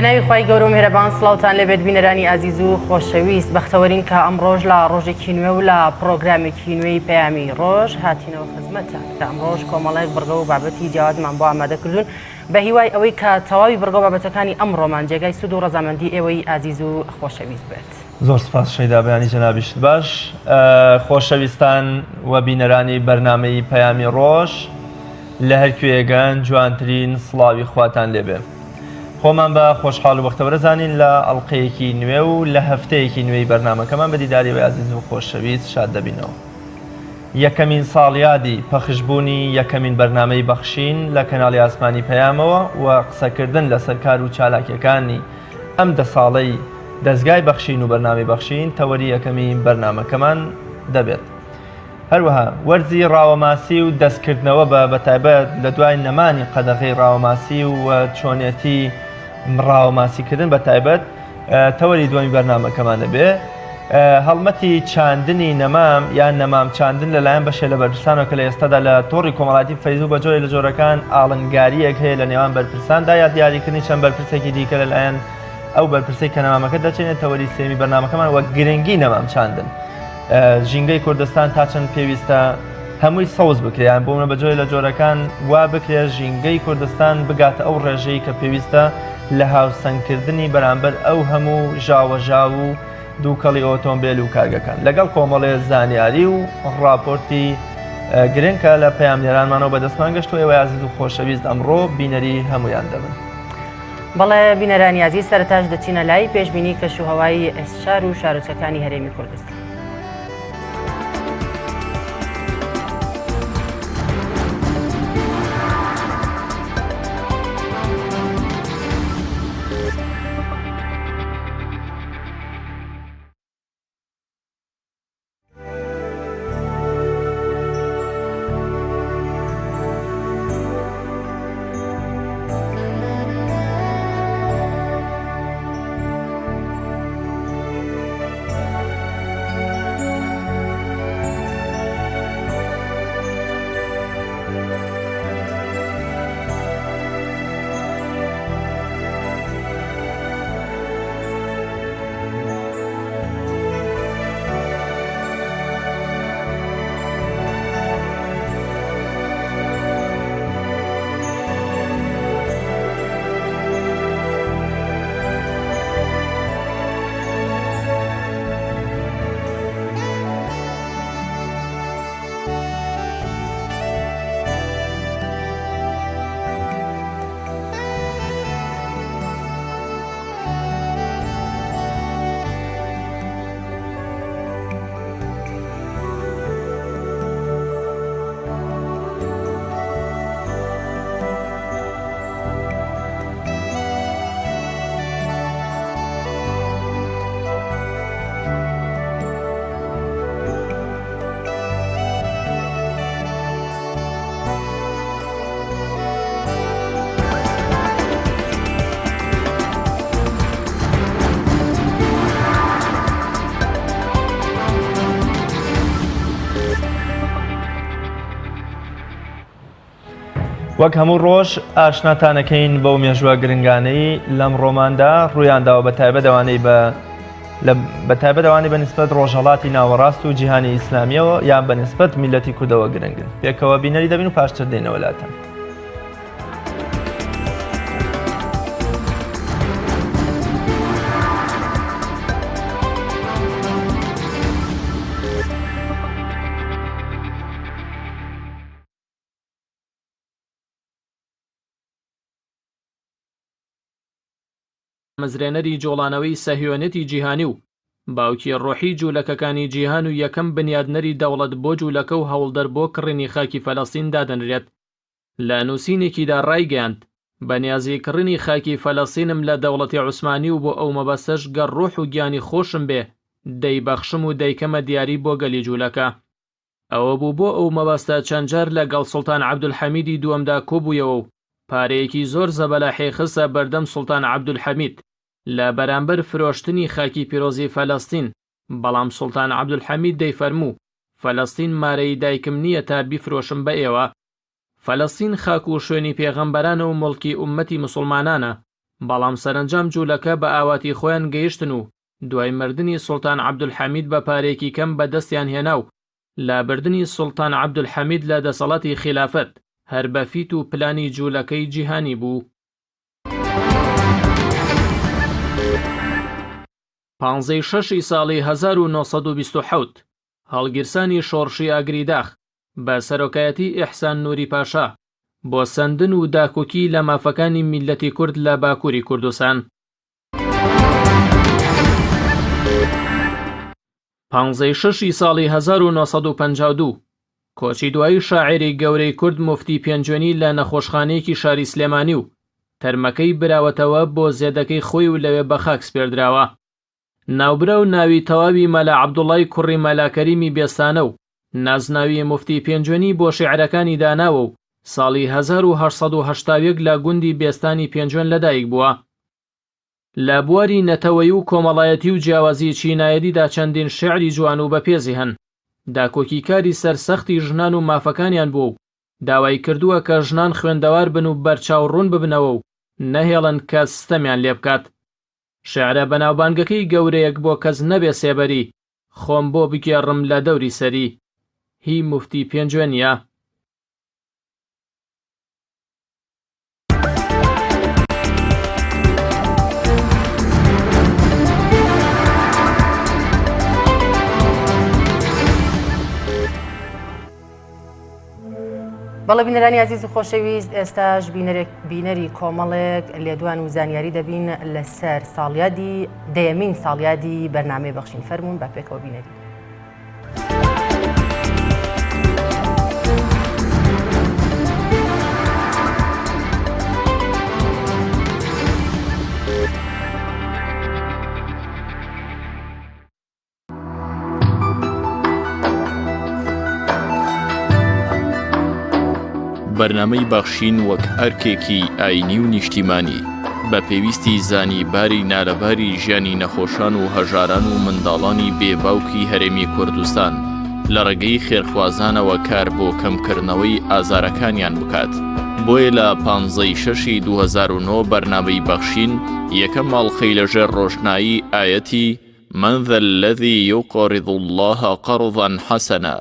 بەناوی خوای گەورە و میهرەبان سڵاوتان لەبێت بینەرانی ئازیز و خۆشەویست بەختەوەرین کە ئەم ڕۆژ لە ڕۆژێکی نوێ و لە پرۆگرامێکی نوێی پەیامی ڕۆژ هاتینەوە خزمەتتان کە ئەم ڕۆژ کۆمەڵێک بڕگە و بابەتی جیاوازمان بۆ ئامادەکردوون بە هیوای ئەوەی کە تەواوی بڕگە و بابەتەکانی ئەمڕۆمان جێگای سود و ڕەزامەندی ئێوەی ئازیز و خۆشەویست بێت. زۆر سپاس شەیدا بەیانی جەنابیشت باش. خۆشەویستان و بینەرانی بەرنامەی پەیامی ڕۆژ لە هەرکوێگەن جوانترین سڵاوی خواتان لێبێ. خۆمان بە خۆشحاڵ و بەختەوەرە زانین لە ئەڵقەیەکی نوێ و لە هەفتەیەکی نوێی بەرنامەکەمان بە دیداری ئازیز و خۆشەویست شاد دەبینەوە. یەکەمین ساڵیادی پەخشبوونی یەکەمین بەرنامەی بەخشین لە کەناڵی ئاسمانی پەیامەوە و قسەکردن لەسەر کار و چالاکیەکانی ئەم دە ساڵەی دەستگای بەخشین و بەرنامەی بەخشین تەوەری یەکەمین بەرنامەکەمان دەبێت. هەروەها وەرزی ڕاوەماسی و دەستکردنەوە بەتایبەت لە دوای نەمانی قەدەغەی ڕاوەماسی و چۆنێتی ڕاوەماسیکردن بەتایبەت تەوەری دومی بەرنامەکەمان دەبێ. هەڵمەتی چاندنی نەمام یان نەمام چاندن لەلایەن بەشێ لە بەرپرسانەوە کە لە ئێستادا لە تۆڕی کۆمەڵاتی فەیسبوک بە جۆرێک لە جۆرەکان ئاڵنگاریەک هەیە لە نێوان بەرپرساندا یا دیاریکردنی چەند بەرپرسێکی دیکە لەلایەن ئەو بەرپرسەی کە نەمامەکە دەچێنێت تەوەری سێمی بەرنامەکەمان وەک گرنگی نەمام چاندن. ژینگەی کوردستان تا چەند پێویستە هەمووی سەوز بکرێن بۆ منە بە جۆرێک لە جۆرەکان وا بکرێت ژینگەی کوردستان بگاتە ئەو ڕێژەی کە پێویستە لە هاوسەنگکردنی بەرامبەر ئەو هەموو ژاوەژاو و دووکەڵی ئۆتۆمبیل و کارگەکان لەگەڵ کۆمەڵێ زانیاری و ڕاپۆرتی گرنگکە لە پەیامنێرانمانەوە بەدەستمان گەشت و ئێوە ئازیز و خۆشەویست ئەمڕۆ بینەری هەمویان دەبن. بەڵێ بینەرانی عزیز سەرەتاش دەچینە لای پێشبینی کەشوهەوای شار و شارۆچەکانی هەرێمی کوردستان. وەک هەموو ڕۆژ ئاشناتانەکەین بەو مێژووە گرنگانەی لەم ڕۆماندا ڕوویانداوە بەتایبەتەوانی بەنسبەت ڕۆژهەڵاتی ناوەڕاست و جیهانی ئیسلامیەوە یان بەنسبەت میلەتی کوردەوە گرنگن. پێکەوە بینەری دەبین و پاشتر دێنەوە لاتەن. مەزرێنەری جۆڵانەوەی سەهیۆنێتی جیهانی و باوکی ڕۆحی جوولەکەکانی جیهان و یەکەم بنیادنەری دەوڵەت بۆ جوولەکە و هەوڵدەر بۆ کڕینی خاکی فەلەستین دادەنرێت. لە نووسینێکیدا ڕایگەیاند بەنیازی کڕینی خاکی فەلەستینم لە دەوڵەتی عوسمانی و بۆ ئەو مەبەستەش گەڕ ڕۆح و گیانی خۆشم بێ دەیبەخشم و دەیکەمە دیاری بۆ گەلی جوولەکە. ئەوە بوو بۆ ئەو مەبەستە چەند جار لەگەڵ سوڵتان عەبدولحەمیدی دووەمدا کۆبوویەوە و پارەیەکی زۆر زەبەلاحی خستە بەردەم سوڵتان عەبدولحەمید لە بەرامبەر فرۆشتنی خاکی پیرۆزی فەلەستین. بەڵام سوڵتان عەبدولحەمید دەیفەرموو فەلەستین مارەی دایکم نییە تا بیفرۆشم بە ئێوە. فەلەستین خاک و شوێنی پێغەمبەرانە و مڵکی ئومەتی موسڵمانانە. بەڵام سەرنجام جوولەکە بە ئاواتی خۆیان گەیشتن و دوای مردنی سوڵتان عەبدولحەمید بە پارێکی کەم بەدەستیان هێنا و لابردنی سوڵتان عەبدولحەمید لە دەسەڵاتی خلافەت هەر بە فیت و پلانی جوولەکەی جیهانی بوو. 15 ساڵی 1927 هەڵگیرسانی شۆڕشی ئاگریداخ بە سەرۆکایەتی ئیحسان نووری پاشا بۆ سەندن و داکۆکی لە مافەکانی میلەتی کورد لە باکووری کوردستان. 15 ساڵی 1952 کۆچی دوایی شاعری گەورەی کورد مفتی پێنجوێنی لە نەخۆشخانەیەکی شاری سلێمانی و تەرمەکەی براوەتەوە بۆ زێدەکەی خۆی و لەوێ بە خاک سپێردراوە. ناوبرە و ناوی تەواوی مەلا عەبدوڵای کوڕی مەلاکەریمی بێستانە و نازناوی مفتی پێنجوێنی بۆ شیعرەکانی داناوە و ساڵی 1881 لە گوندی بێستانی پێنجوێن لەدایک بووە. لە بواری نەتەوەی و کۆمەڵایەتی و جیاوازی چینایەتیدا چەندین شیعری جوان و بەپێزی هەن. داکۆکیکاری سەرسەختی ژنان و مافەکانیان بوو و داوای کردووە کە ژنان خوێندەوار بن و بەرچاوڕوون ببنەوە و نەهێڵن کە ستەمیان لێ بکات. شیعرە بەناوبانگەکەی گەورەیەک بۆ کەس نەبێ سێبەری خۆم بۆ بگێڕم لە دەوری سەری هی مفتی پێنجوێنیە. بەڵێ بینەرانی عزیز و خۆشەویست، ئێستاش بینەری کۆمەڵێک لێدوان و زانیاری دەبین لەسەر ساڵیادی دەیەمین ساڵیادی بەرنامەی بەخشین. فەرموون بە پێکەوە بینەری. بەرنامەی بەخشین وەک ئەرکێکی ئاینی و نیشتیمانی بە پێویستی زانیباری نالەباری ژیانی نەخۆشان و هەژاران و منداڵانی بێباوکی هەرێمی کوردستان لە ڕێگەی خێرخوازانەوە کار بۆ کەمکردنەوەی ئازارەکانیان بکات. بۆیە لە 15 2009 بەرنامەی بەخشین یەکەم ماڵخەی لەژێر ڕۆژنایی ئایەتی من ذا الذي يقرض الله قرضا حسنا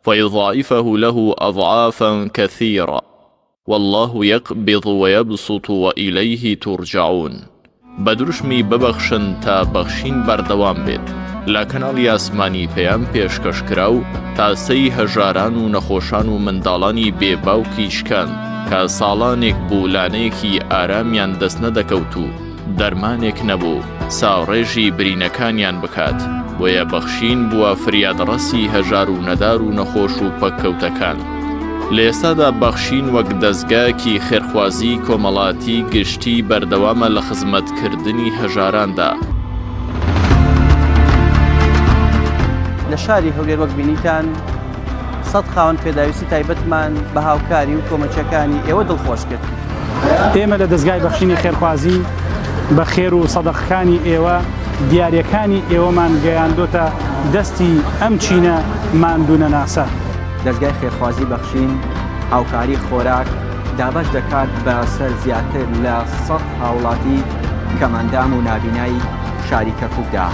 فيضاعفه له أضعافا كثيرة والله يقبض ويبسط وإليه ترجعون بدرشمی ببخشن تا بەخشین بەردەوام بێت لە کەناڵی ئاسمانی پێیان پێشکەشکراو تا سەی هەژاران و نەخۆشان و منداڵانی بێباوکی شکان کە ساڵانێک بوولانەیەکی ئارامیان دەست نەدەکەوت و دەرمانێک نەبوو ساوڕێژی برینەکانیان بکات. بۆیە بەخشین بووە فریادڕەسی هەژار و نەدار و نەخۆش و پەککەوتەکان. لە ئێستادا بەخشین وەک دەستگایەکی خێرخوازی کۆمەڵاتی گشتی بەردەوامە لە خزمەتکردنی هەژاراندا. لە شاری هەولێر وەک بینیتان 100 خاوەن پێداویستی تایبەتمان بە هاوکاری و کۆمەچەکانی ئێوە دڵخۆش کرد. ئێمە لە دەستگای بەخشینی خێرخوازی بە خێر و سەدەقەکانی ئێوە دیارەکانی ئێوەمان گەیاندۆتە دەستی ئەم چینە ماندوونە ناسا. دەستگای خێرخوازی بەخشین هاوکاری خۆراک دابەش دەکات بەسەر زیاتر لە 100 هاوڵاتی کەمەندام و نابینایی شاری کەرکووکدا.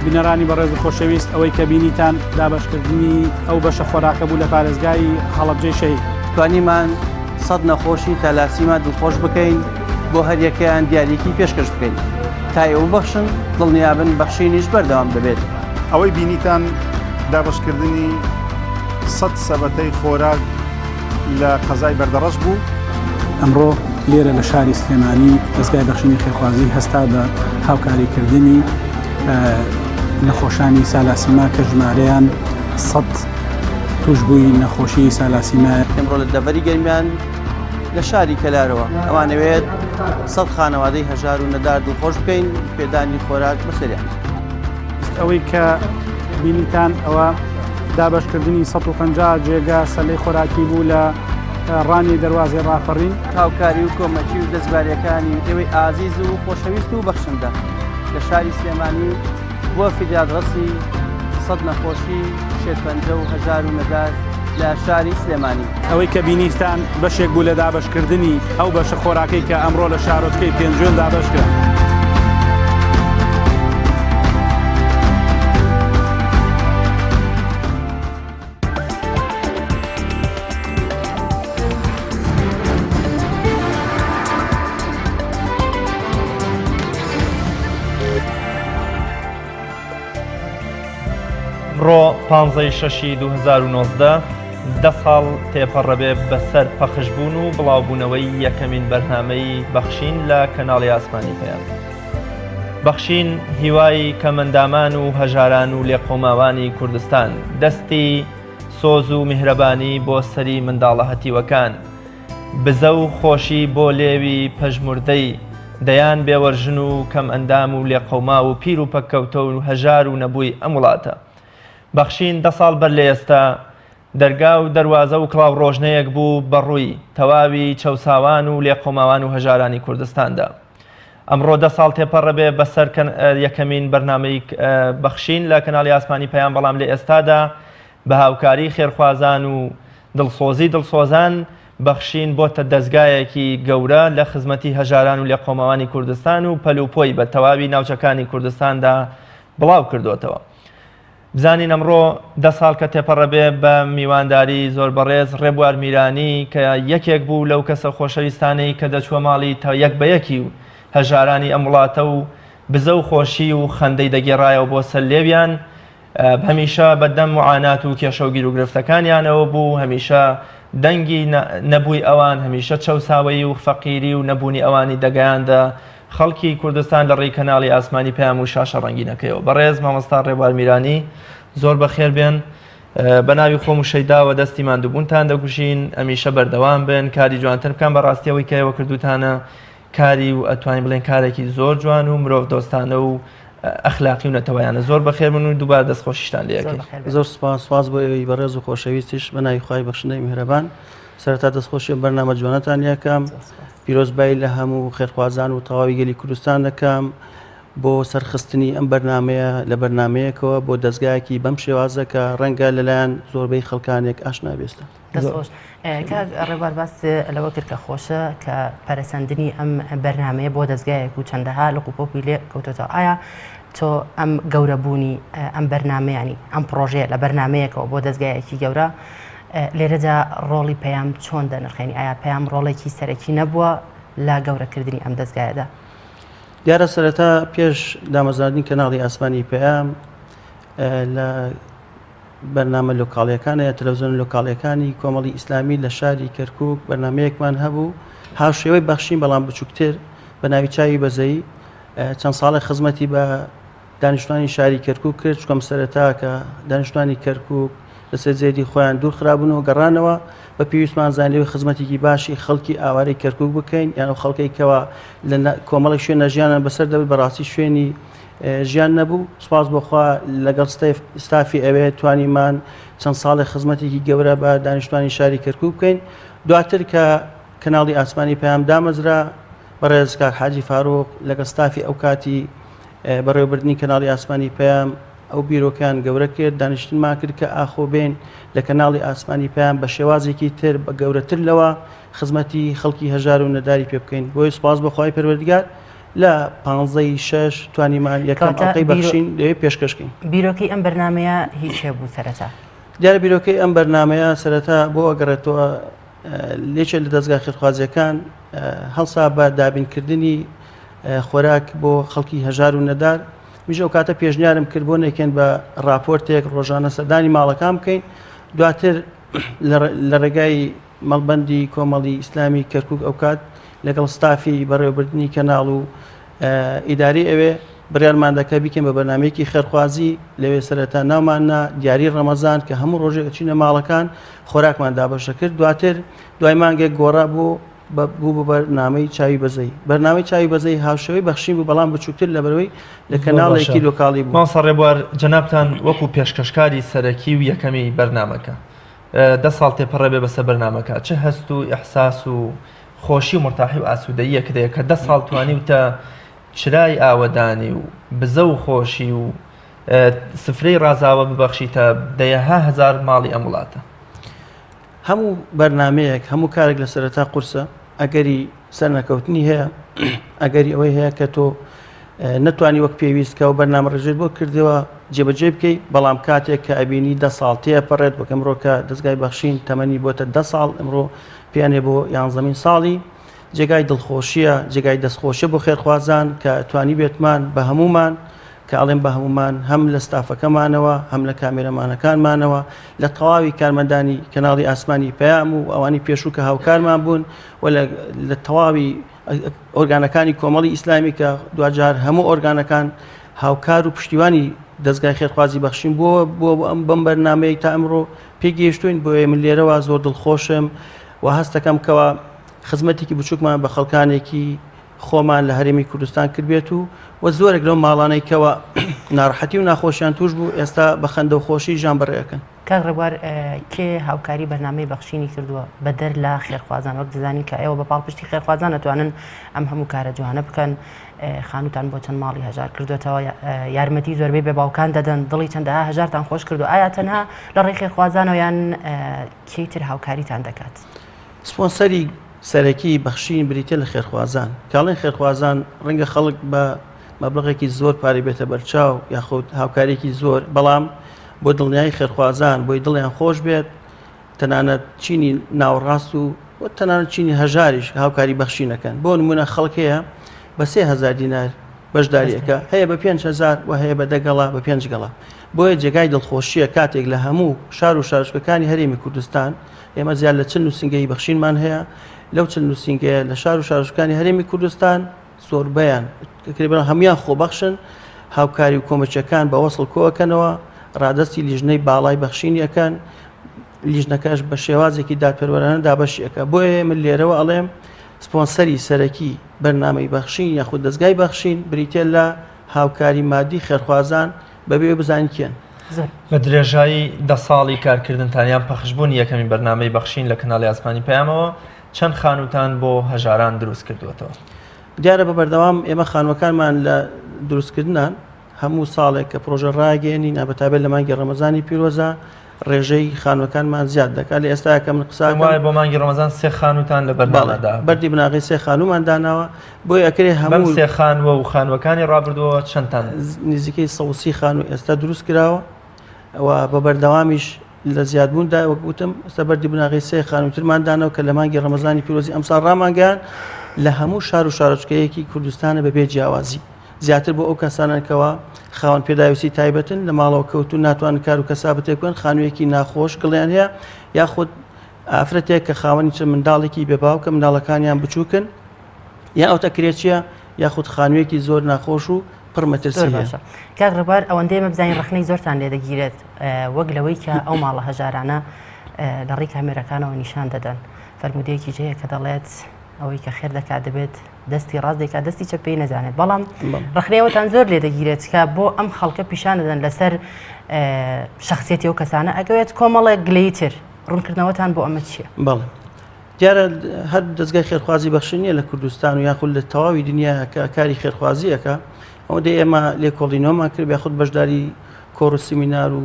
بینەرانی بەڕێز و خۆشەویست، ئەوەی کە بینیتان دابەشکردنی ئەو بەشە خۆراکە بوو لە پارێزگای هەڵەبجەی شەهید. توانیمان 100 نەخۆشی تەلاسیمە دڵخۆش بکەین بۆ هەر یەکەیان دیاریکی پێشکەش بکەین تا ئێوە بەخشن دڵنیابن بەخشینیش بەردەوام دەبێت. ئەوەی بینیتان دابەشکردنی 100 سەبەتەی خۆراک لە قەزای بەردەڕەش بوو. ئەمڕۆ لێرە لە شاری سلێمانی دەستگای بەخشینی خێرخوازی هەستا بە هاوکاریکردنی نەخۆشانی سالاسیما کە ژمارەیان 100 توش بووی نەخۆشی سالاسیما. ئەمڕۆ لە دەڤەری گەرمیان لە شاری کەلارەوە ئەوانەوێت 100 خانەوادەی هەژار و نەدار دڵخۆش بکەین پێدانی خۆراک بەسەریان. ئەوەی کە بینیتان ئەوە دابەشکردنی 150 جێگا سەلەی خۆراکی بوو لە ڕانی دەواازی ڕاپەڕین. هاوکاری و کۆمەکی و دەستبارەکانی ئێوەی ئازیز و خۆشەویست و بەخشندە لە شاری سلێمانی بۆ فریادڕەسی 100 نەخۆشی شێرپەنجە و هەژار و نەدار لە شاری سلێمانی. ئەوەی کە بینیستان بەشێک بوو لە دابشکردنی ئەو بەشە خۆراکەی کە ئەمڕۆ لە شارۆچکەی پێنجۆن دابشکرا. ڕۆ 15/6/2019 ده ساڵ تێپەڕەبێ بەسەر پەخشبوون و بڵاوبوونەوەی یەکەمین بەرنامەی بەخشین لە کەناڵی ئاسمانی پێیان. بەخشین هیوای کەمەندامان و هەژاران و لێقۆماوانی کوردستان دەستی سۆز و میهرەبانی بۆ سەری منداڵە هەتیوەکان، بزە و خۆشی بۆ لێوی پەژموردەی دەیان بێوەرژن و کەم ئەندام و لێقەوما و پیر و پەککەوتە و هەژار و نەبووی ئەم وڵاتە. بەخشین 10 ساڵ بەر لە ئێستا دەرگا و دەواازە و کڵاو ڕۆژنەیەک بوو بەڕووی تەواوی چەساوان و لێقۆماوان و هەژارانی کوردستاندا. ئەمڕۆ 10 ساڵ تێپەڕەبێ بەسەر یەکەمین بەرنامەی بەخشین لە کەناڵی ئاسمانی پەیام، بەڵام لە ئێستادا بە هاوکاری خێرخوازان و دڵسۆزی دڵسۆزان بەخشین بۆتە دەستگایەکی گەورە لە خزمەتی هەژاران و لێقۆماوانی کوردستان و پەلوپۆی بە تەواوی ناوچەکانی کوردستاندا بڵاو کردوتەوە. بزانین ئەمڕۆ 10 ساڵ کە تێپەڕەبێ بە میوانداری زۆر بەڕێز ڕێبوار میرانی کە یەکێک بوو لەو کەسە خۆشەویستانەی کە دەچووە ماڵی تا یەک بە یەکی و هەژارانی ئەم وڵاتە و بزە و خۆشی و خەندەی دەگێڕایەوە بۆ سەر لێویان، هەمیشە بەدەم معانات و کێشە و گیر و گرفتەکانیانەوە بوو، هەمیشە دەنگی نەبووی ئەوان، هەمیشە چەساوی و فەقیری و نەبوونی ئەوانی دەگەیاندا خەڵکی کوردستان لە ڕێی کەناڵی ئاسمانی پەیام و شاشە ڕەنگینەکەیەوە. بەڕێز مامۆستا ڕێبوار میرانی زۆر بەخێر بێن، بە ناوی خۆم و شەیداوە دەستی ماندووبوونتان دەکوژین، ئەمیشە بەردەوام بن، کاری جوانتر بکەن بەڕاستیەوەی کەەوە کردوتانە کاری و ئەتوانین بڵێن کارێکی زۆر جوان و مرۆڤ دۆستانە و ئەخلاقی و نەتەوەیانە. زۆر بەخێر بن و دووبار دەستخۆشیشتان لێەکەین. زۆر سپاس بۆ ئەوەی بەڕێز و خۆشەویستیش بە ناوی خوای بەخشندەی میهرەبان سەرەتا دەستخۆشی بەرنامە جوانەتان یەکەم، پیرۆزبایی لە هەموو خێرخوازان و تەواوی گەلی کوردستان دەکەم بۆ سەرخستنی ئەم بەرنمەیە لە بەرنمەیەکەوە بۆ دەستگایەکی بەم شێوازە کە ڕەنگە لەلایەن زۆربەی خەڵکانێک ئاشنا بێستە. دەستخۆش ڕێبوار باس لەوە کرد کە خۆشە کە پەرسەندنی ئەم بەرنمەیە بۆ دەستگایەک و چەندەها لە قوپۆپی لێ کەوتۆتەوە. ئایا تۆ ئەم گەورەبوونی ئەم بەرنمەیانی ئەم پرۆژەیە لە بەرنمەیەکەوە بۆ دەستگایەکی گەورە لێرەدا ڕۆڵی پەیام چۆن دەنرخێنی؟ ئایا پەیام ڕۆڵێکی سەرەکی نەبووە لە گەورەکردنی ئەم دەستگایەدا؟ دیارە سەرەتا پێش دامەزاردنی کەناڵی ئاسمانی پەیام لە بەرنامە لۆکاڵیەکان یا تەلەڤیزیۆن لۆکاڵیەکانی کۆمەڵی ئیسلامی لە شاری کەرکووک بەرنمەیەکمان هەبوو، هاوشێوەی بەخشین بەڵام بچووکتر بە ناوی چاوی بەزەیی. چەند ساڵی خزمەتی بە دانیشتوانی شاری کەرکووک کرد، چکۆم سەرەتا کە دانیشتوانی کەرکووک لەسەر جێدی خۆیان دوور خراببوون و گەڕانەوە بە پێویستمان زانلێوی خزمەتێکی باشی خەڵکی ئاوارەی کەرکووک بکەین، یان ئەو خەڵکەیکەوە لە کۆمەڵی شوێنە ژیانان بەسەر دەبێت بەڕاستی شوێنی ژیان نەبوو. سپاس بۆخوا لەگەڵ ستافی ئەوێ توانیمان چەند ساڵی خزمەتێکی گەورە بە دانیشتوانی شاری کەرکووک بکەین. دواتر کە کەناڵی ئاسمانی پەیام دامەزرا بەڕێز کاک حاجی فاروق لەگەڵ ستافی ئەو کاتی بەڕێوەبردننی کەناڵی ئاسمانی پەیام ئەو بیرۆکان گەورە کرد، دانیشتنمان کرد کە ئاخۆ بێن لە کەناڵی ئاسمانی پەیام بە شێوازێکی تر بە گەورەتر لەوە خزمەتی خەڵکی هەژار و نەداری پێ بکەین. بۆی سپاس بەخوای پەروەردگار لە 15/6 توانیمان یەکەم ئەڵقەی بەخشین لەوێ پێشکەشکەین. بیرۆکەی ئەم بەرنمەیە هیچ بوو سەرەتا؟ دیارە بیرۆکەی ئەم بەرنمەیە سەرەتا بۆ ئەگەڕێتەوە لێچێت لە دەستگا خێرخوازیەکان هەڵسا بە دابینکردنی خۆراک بۆ خەڵکی هەژار و نەدار. میژە ئەو کاتە پێشنیارم کرد بۆ نێکێن بە راپۆرتێک ڕۆژانە سەردانی ماڵەکان بکەین. دواتر لە ڕێگای مەڵبەندی کۆمەڵی ئیسلامی کەرکووک ئەو کات لەگەڵ ستافی بەڕێوەبردننی کەناڵ و ئیداری ئەوێ بڕیارمان دەکە بیکەین بە بەرنامەیەکی خێرخوازی لەوێ سەرەتا ناوماننا دیاری ڕەمەزان کە هەموو ڕۆژێک چینە ماڵەکان خۆراکمان دابەشە کرد. دواتر دوای مانگێک گۆڕا بوو بە بەرنامەی چاوی بەزەی. بەرنامەی چاوی بەزەی هاوشەوەی بەخشین بوو بەڵام بچووکتر لە بەرەوەی لە کەناڵێکی لۆکاڵی بوو. مامۆستا ڕێبوار جەنابتان وەکو پێشکەشکاری سەرەکی و یەکەمی بەرنامەکە 10 ساڵ تێپەڕەبێ بەسەر بەرنامەکە چه هەست و ئیحساس و خۆشی و مرتاحی و ئاسوودەیەک دەیە کە 10 ساڵ توانیوتە چرای ئاوەدانی و بزە و خۆشی و سفرەی ڕازاوە ببەخشیتە دەیەها هەزار ماڵی ئەم وڵاتە؟ هەموو بەرنمەیەک هەموو کارێک لە سەرەتا قورسە ئەگەری سەرنەکەوتنی هەیە ئەگەری ئەوەی هەیە کە تۆ نەتوانی وەک پێویستکە و بەرنامە ڕێژێت بۆ کردەوە جێبەجێ بکەیت بەڵام کاتێک کە ئەبینی 10 ساڵ تێپەڕێت وەک ئەمڕۆکە دەستگای بەخشین تەمەنی بۆتە 10 ساڵ ئەمڕۆ پیانێ بۆ 11 ساڵی جێگای دڵخۆشیە جێگای دەستخۆشیە بۆ خێرخوازان کە توانی بێتمان بە هەمومان کە ئەڵێن بە هەمومان هەم لە ستافەکەمانەوە هەم لە کامێرەمانەکانمانەوە لە تەواوی کارمەندانی کەناڵی ئاسمانی پەیام و ئەوانی پێشوو کە هاوکارمان بوون و لە تەواوی ئۆرگانەکانی کۆمەڵی ئیسلامی کە دوجار هەموو ئۆرگانەکان هاوکار و پشتیوانی دەستگای خێرخوازی بەخشین بۆ ئەم بەم بەرنامەی تا ئەمڕۆ پێگەیشتوین بۆیە من لێرەوە زۆر دڵخۆشم و هەست دەکەم کەوە خزمەتێکی بچووکمان بە خەڵکانێکی خۆمان لە هەرێمی کوردستان کردبێت و زۆرێک لەو ماڵانەی کەوە ناڕەحەتی و ناخۆشیان توش بوو ئێستا بە خەندە و خۆشی ژان بەڕێەکەن. کاک ڕێبوار کێ هاوکاری بەرنامەی بەخشینی کردووە بەدەر لە خێرخوازان وەک دەزانین کە ئێوە بە پاڵپشتی خێرخوازان دەتوانن ئەم هەموو کارە جوانە بکەن خانوتان بۆ چەند ماڵی هەژار کردوێتەوە یارمەتی زۆربەی بێ باوکان دەدەن دڵی چەندەها هەژارتان خۆش کردو ئایا تەنها لە ڕێی خێرخوازانەوە یان کێتر هاوکاریتان دەکات؟ سپۆنسەری سەرەکی بەخشین بریتە لە خێرخوازان کاڵێن خێرخوازان ڕەنگە خەڵک بە مەبلغێکی زۆر پارەی بێتە بەرچاو یاخود هاوکارێکی زۆر بەڵام بۆ دڵنیایی خێرخوازان بۆی دڵیان خۆش بێت تەنانەت چینی ناوەڕاست و تەنانەت چینی هەژاریش هاوکاری بەخشینەکەن بۆ نمونە خەڵکەیە بە 3000 دینار بەشداریەکە هەیە بە 5000 و هەیە بە دەگەڵا بە 5 گەڵا بۆیە جێگای دڵخۆشیە کاتێک لە هەموو شار و شارشکەکانی هەرێمی کوردستان ئێمە زیاد لە چل نووسنگەی بەخشینمان هەیە لەو چل نووسنگەیە لە شار و شارشکانی هەرێمی کوردستان زۆربەیان هەمویان خۆبەخشن هاوکاری و کۆمەچەکان بە وەسڵ کۆەکەنەوە ڕادستی لیژنەی باڵای بەخشینیەکان لیژنەکەش بە شێوازێکی دادپەروەرانە دابەشیەکە بۆیە من لێرەوە ئەڵێم سپۆنسەری سەرەکی بەرنامەی بەخشین یاخود دەستگای بەخشین بریتێ لە هاوکاری مادی خێرخوازان بەبێ بزانین کێن بە درێژایی 10 ساڵی کارکردنتانیان پەخشبوون یەکەمی بەرنامەی بەخشین لە کەناڵی ئاسمانی پەیامەوە چەند خانوتان بۆ هەژاران دروست کردوێتەوە؟ دیارە بە بەردەوام ئێمە خانوەکانمان لە دروستکردنان هەموو ساڵێک کە پرۆژە ڕاگەێنی نابەتابێت لە مانگی ڕەمەزانی پیرۆزە ڕێژەی خانوەکانمان زیاد دەکات لە ئێستاکە من قساکەم وایە بۆ مانگی ڕەمەزان 3 خانوتان لە بەرنامەدا بەردی بناغی 3 خانومان داناوە بۆی ئەکرێ هەموو 3 خانوە و خانوەکانی ڕابردووە چەندتان نزیکەی 130 خانوو ئێستا دروست کراوە و بە بەردەوامیش لە زیادبووندا وەکوتم ئێستا بەردی بناغی 3 خانووترمان دانەوە کە لە مانگی ڕەمەزانی پیرۆزی ئەمساڵ ڕامانگەیان لە هەموو شار و شارۆچکەیەکی کوردستانە بەبێ جیاوازی زیاتر بۆ ئەو کەسانەکەەوە خاوەن پێداویستی تایبەتن لە ماڵەوە کەوتو ناتوانن کار و کەسابەتێک بکەن خانوویەکی ناخۆش گڵیان هەیە یاخود ئافرەتێک کە خاوەنی چ منداڵێکی بێباوکە منداڵەکانیان بچووکن یا ئەو تەکرێتچیە یاخود خانوویەکی زۆر ناخۆش و پڕمەترسی هەیە. کاک ڕێبوار ئەوەندەی مە بزانین ڕخنەی زۆرتان لێ دەگیرێت وەک لەوەی کە ئەو ماڵە هەژارانە لە ڕێی کامێرەکانەوە نیشان دەدەن فەرمودەیەکی جەیە کە دەڵێت ئەوەی کە خێر دەکات دەبێت دەستی ڕاست دەکات دەستی چەپ پێی نەزانێت بەڵام ڕخنەوەتان زۆر لێ دەگیرێت کە بۆ ئەم خەڵکە پیشان دەدەن لەسەر شخصیەتی ئەو کەسانە ئەگەوێت کۆمەڵێک گلەیتر ڕوونکردنەوەتان بۆ ئەمە چییە؟ بەڵێ دیارە هەر دەستگای خێرخوازی بەخشینیە لە کوردستان و یاخود لە تەواوی دنیا کە کاری خێرخوازیەکە ئەوە دەی ئێمە لێکۆڵینەوەمان کرد یاخود بەشداری کۆڕ و سیمینار و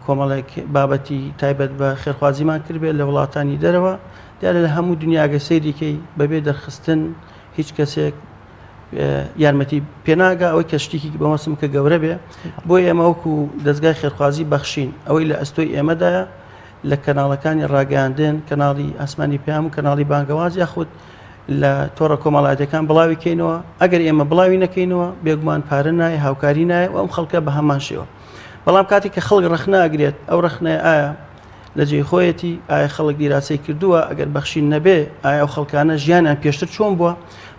کۆمەڵێک بابەتی تایبەت بە خێرخوازیمان کردبێت لە وڵاتانی دەرەوە دیارە لە هەموو دنیاگە سەیریکەی بەبێ دەرخستن هیچ کەسێک یارمەتی پێناگا ئەوەی کە شتێکی بەمەسم کە گەورە بێ بۆی ئێمە وەکو دەستگای خێرخوازی بەخشین ئەوەی لە ئەستۆی ئێمەدایە لە کەناڵەکانی ڕاگەاندن کەناڵی ئاسمانی پەیام و کەناڵی بانگەواز یاخود لە تۆڕە کۆمەڵایەتەکان بڵاوی کەینەوە ئەگەر ئێمە بڵاوی نەکەینەوە بێگومان پارە نایە هاوکاری نایە و ئەم خەڵکە بە هەمان شێوە بەڵام کاتی کە خەڵک ڕخناگرێت ئەو ڕخنەیە ئایا لە جێی خۆیەتی ئایا خەڵک دیراسی کردووە ئەگەر بەخشین نەبێ ئایا ئەو خەڵکانە ژیانیان پێشتر چۆن بووە